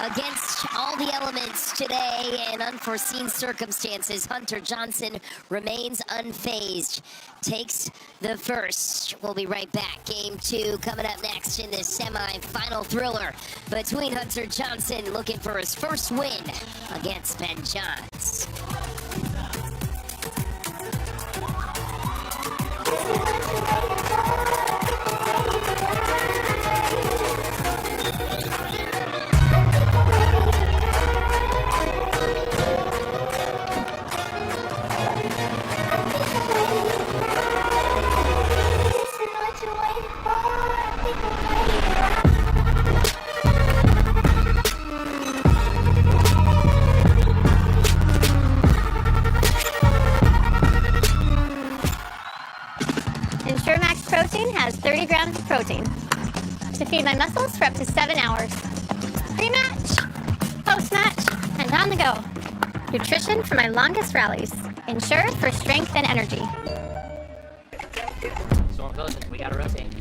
against all the elements today and unforeseen circumstances. Hunter Johnson remains unfazed, takes the first. We'll be right back. Game 2 coming up next in this semi-final thriller between Hunter Johnson looking for his first win against Ben Johns. Ensure Max Protein has 30 grams of protein to feed my muscles for up to 7 hours. Pre-match, post-match, and on the go. Nutrition for my longest rallies. Ensure for strength and energy. Storm goes, we gotta rotate.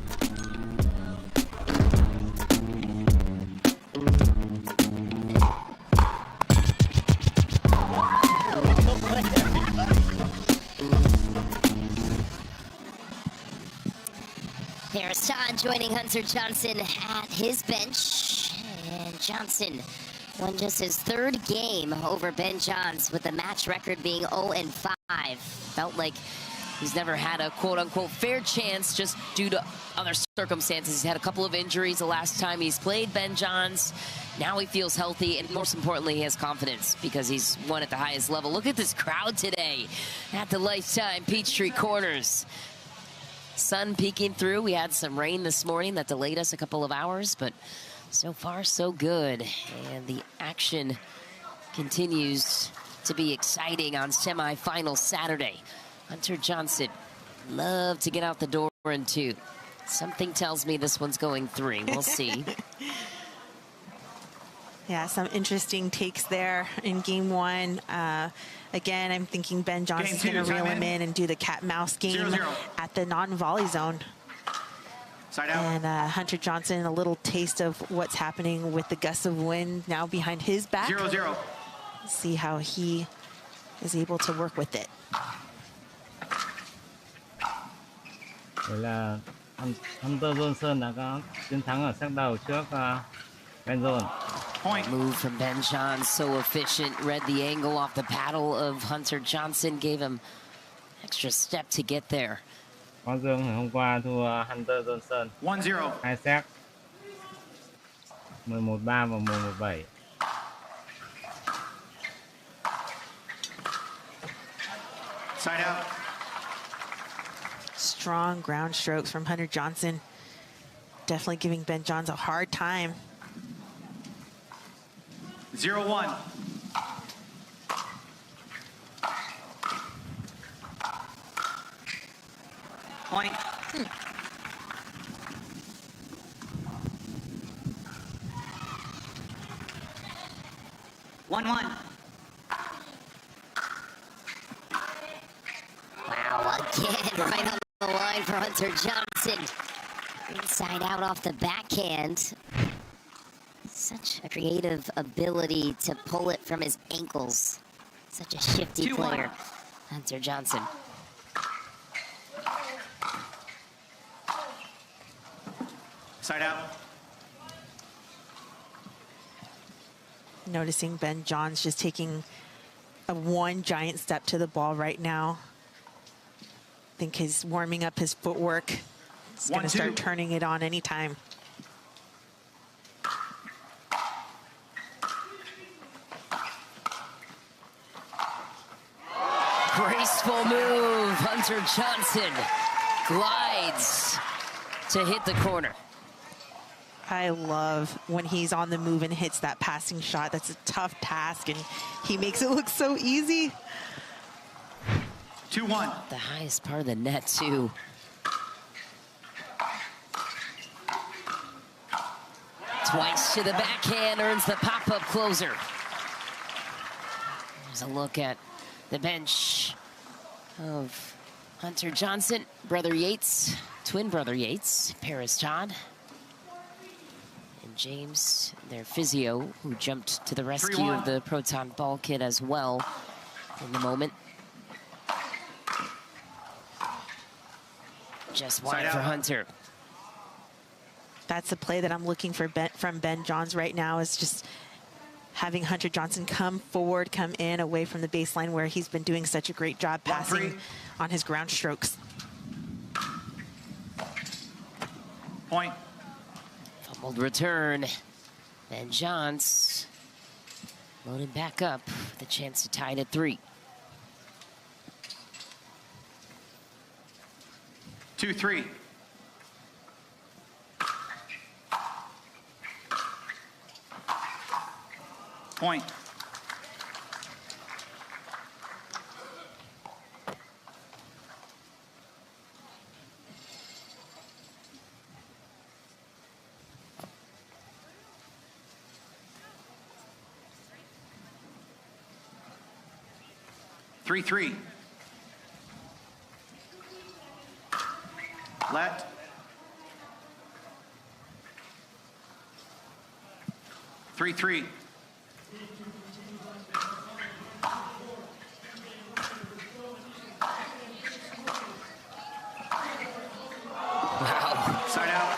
Hassan joining Hunter Johnson at his bench. And Johnson won just his third game over Ben Johns with the match record being 0-5. Felt like he's never had a quote-unquote fair chance just due to other circumstances. He's had a couple of injuries the last time he's played Ben Johns. Now he feels healthy, and most importantly, he has confidence because he's won at the highest level. Look at this crowd today at the Lifetime Peachtree Corners. Sun peeking through. We had some rain this morning that delayed us a couple of hours, but so far so good. And the action continues to be exciting on semifinal Saturday. Hunter Johnson, love to get out the door in 2. Something tells me this one's going 3. We'll see. Yeah, some interesting takes there in game 1. Again, I'm thinking Ben Johnson's going to reel him in and do the cat-mouse game 0-0. at the non-volley zone. Side out. And Hunter Johnson, a little taste of what's happening with the gusts of wind now behind his back. 0-0. See how he is able to work with it. Vậy là Hunter Johnson đã có chiến thắng ở set đầu trước Ben Johns. Move from Ben Johns, so efficient. Read the angle off the paddle of Hunter Johnson, gave him extra step to get there. Quang Dương hôm qua thua Hunter Johnson 1-0. 2 set 11-3 và 11-7. Side out. Strong ground strokes from Hunter Johnson. Definitely giving Ben Johns a hard time. 0-1. Point. 1-1. Wow, again, right on the line for Hunter Johnson. Inside out off the backhand. Such a creative ability to pull it from his ankles. Such a shifty player, Hunter Johnson. Side out. Noticing Ben Johns just taking one giant step to the ball right now. I think he's warming up his footwork He's going to start turning it on anytime. Graceful move. Hunter Johnson glides to hit the corner. I love when he's on the move and hits that passing shot. That's a tough task, and he makes it look so easy. 2-1. The highest part of the net, too. Twice to the backhand, earns the pop-up closer. There's a look at the bench of Hunter Johnson, brother Yates, twin brother Yates, Paris Todd, and James, their physio, who jumped to the rescue 3-1. of the Proton ball kid as well in the moment. Just wide for Hunter. That's the play that I'm looking for from Ben Johns right now, is just having Hunter Johnson come forward, come in away from the baseline where he's been doing such a great job passing on his ground strokes. Point. Fumbled return. Ben Johns loaded back up with a chance to tie it at 3. 2-3. Point. Three. Let. Three. Wow. Side out.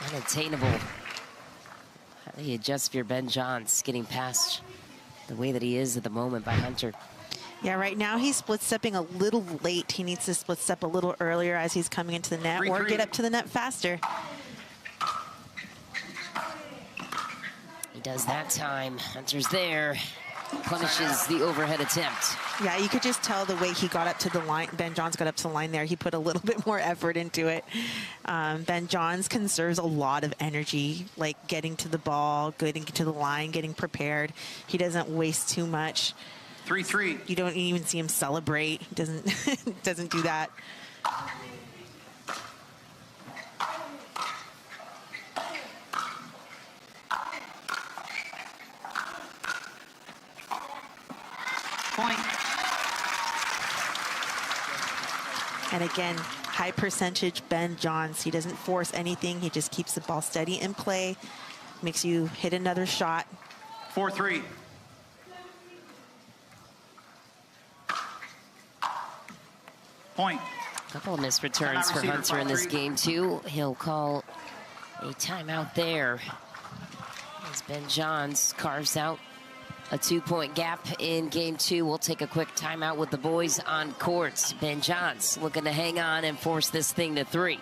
Unattainable. How do you adjust for your Ben Johns getting past the way that he is at the moment by Hunter? Yeah, right now he's split stepping a little late. He needs to split step a little earlier as he's coming into the net, or get up to the net faster. He does that time. Hunter's there. Punishes the overhead attempt. Yeah, you could just tell the way he got up to the line. Ben Johns got up to the line there. He put a little bit more effort into it. Ben Johns conserves a lot of energy, like getting to the ball, getting to the line, getting prepared. He doesn't waste too much. 3-3. You don't even see him celebrate. He doesn't do that. Point. And again, high percentage Ben Johns. He doesn't force anything. He just keeps the ball steady in play, makes you hit another shot. 4-3. Point. A couple of missed returns for Hunter in this game, too. He'll call a timeout there as Ben Johns carves out a 2-point gap in game 2. We'll take a quick timeout with the boys on court. Ben Johns looking to hang on and force this thing to 3.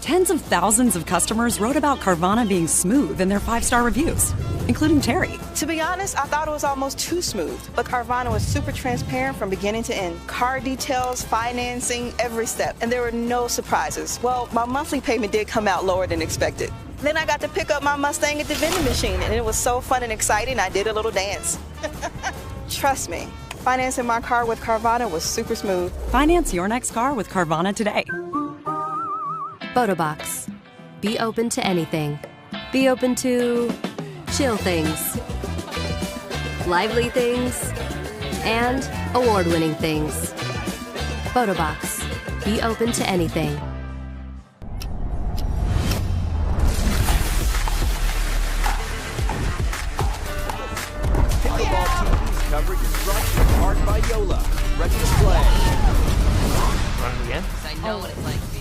Tens of thousands of customers wrote about Carvana being smooth in their 5-star reviews, including Terry. To be honest, I thought it was almost too smooth, but Carvana was super transparent from beginning to end. Car details, financing, every step, and there were no surprises. Well, my monthly payment did come out lower than expected. Then I got to pick up my Mustang at the vending machine, and it was so fun and exciting, I did a little dance. Trust me, financing my car with Carvana was super smooth. Finance your next car with Carvana today. Photobox. Be open to anything. Be open to chill things, lively things, and award-winning things. Photobox. Be open to anything. Pickleball TV's coverage is brought to you in part by Yola. Ready to play. Run it again? I know what it's like to be.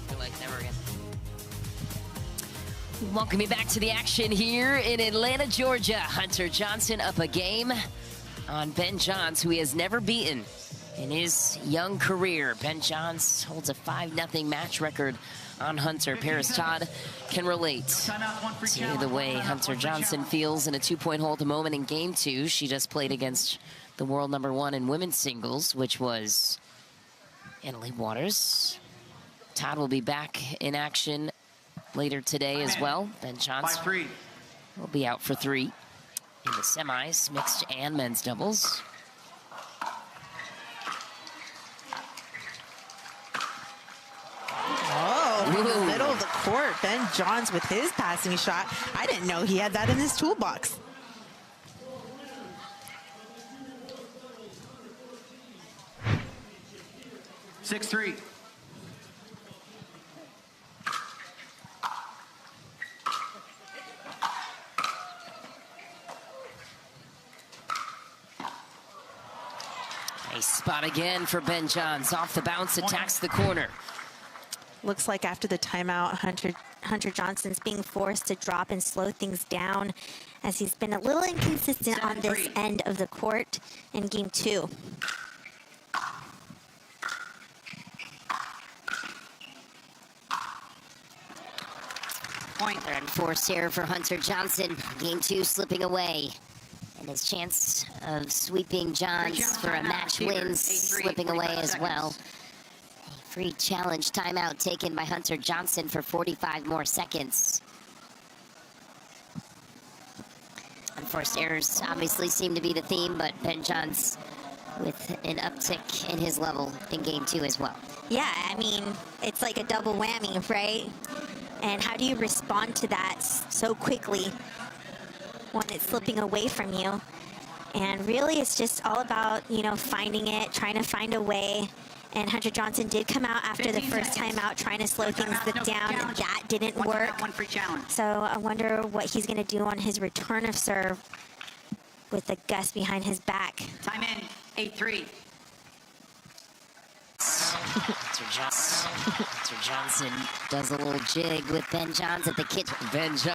You're like, never again. Welcome you back to the action here in Atlanta, Georgia. Hunter Johnson up a game on Ben Johns, who he has never beaten in his young career. Ben Johns holds a 5-0 match record on Hunter. Paris Todd can relate to the way Hunter Johnson feels in a 2-point hole at the moment in game 2. She just played against the world #1 in women's singles, which was Annalie Waters. Todd will be back in action later today as well. Ben Johnson will be out for 3 in the semis, mixed and men's doubles. Oh, in the middle of the court, Ben Johns with his passing shot. I didn't know he had that in his toolbox. Six, 3. Nice spot again for Ben Johns. Off the bounce, attacks the corner. Looks like after the timeout, Hunter Johnson's being forced to drop and slow things down as he's been a little inconsistent on this end of the court in game 2. Point. Third and forced error for Hunter Johnson. Game 2 slipping away. And his chance of sweeping Johns for a match win slipping away as well. A free challenge timeout taken by Hunter Johnson for 45 more seconds. Unforced errors obviously seem to be the theme, but Ben Johns with an uptick in his level in game 2 as well. Yeah, I mean, it's like a double whammy, right? And how do you respond to that so quickly when it's slipping away from you? And really, it's just all about, you know, finding it, trying to find a way. And Hunter Johnson did come out after the first time out, trying to slow things down. That didn't work. So I wonder what he's going to do on his return of serve with the gust behind his back. Time in, 8-3. Hunter Johnson does a little jig with Ben Johns at the kitchen. Ben Johns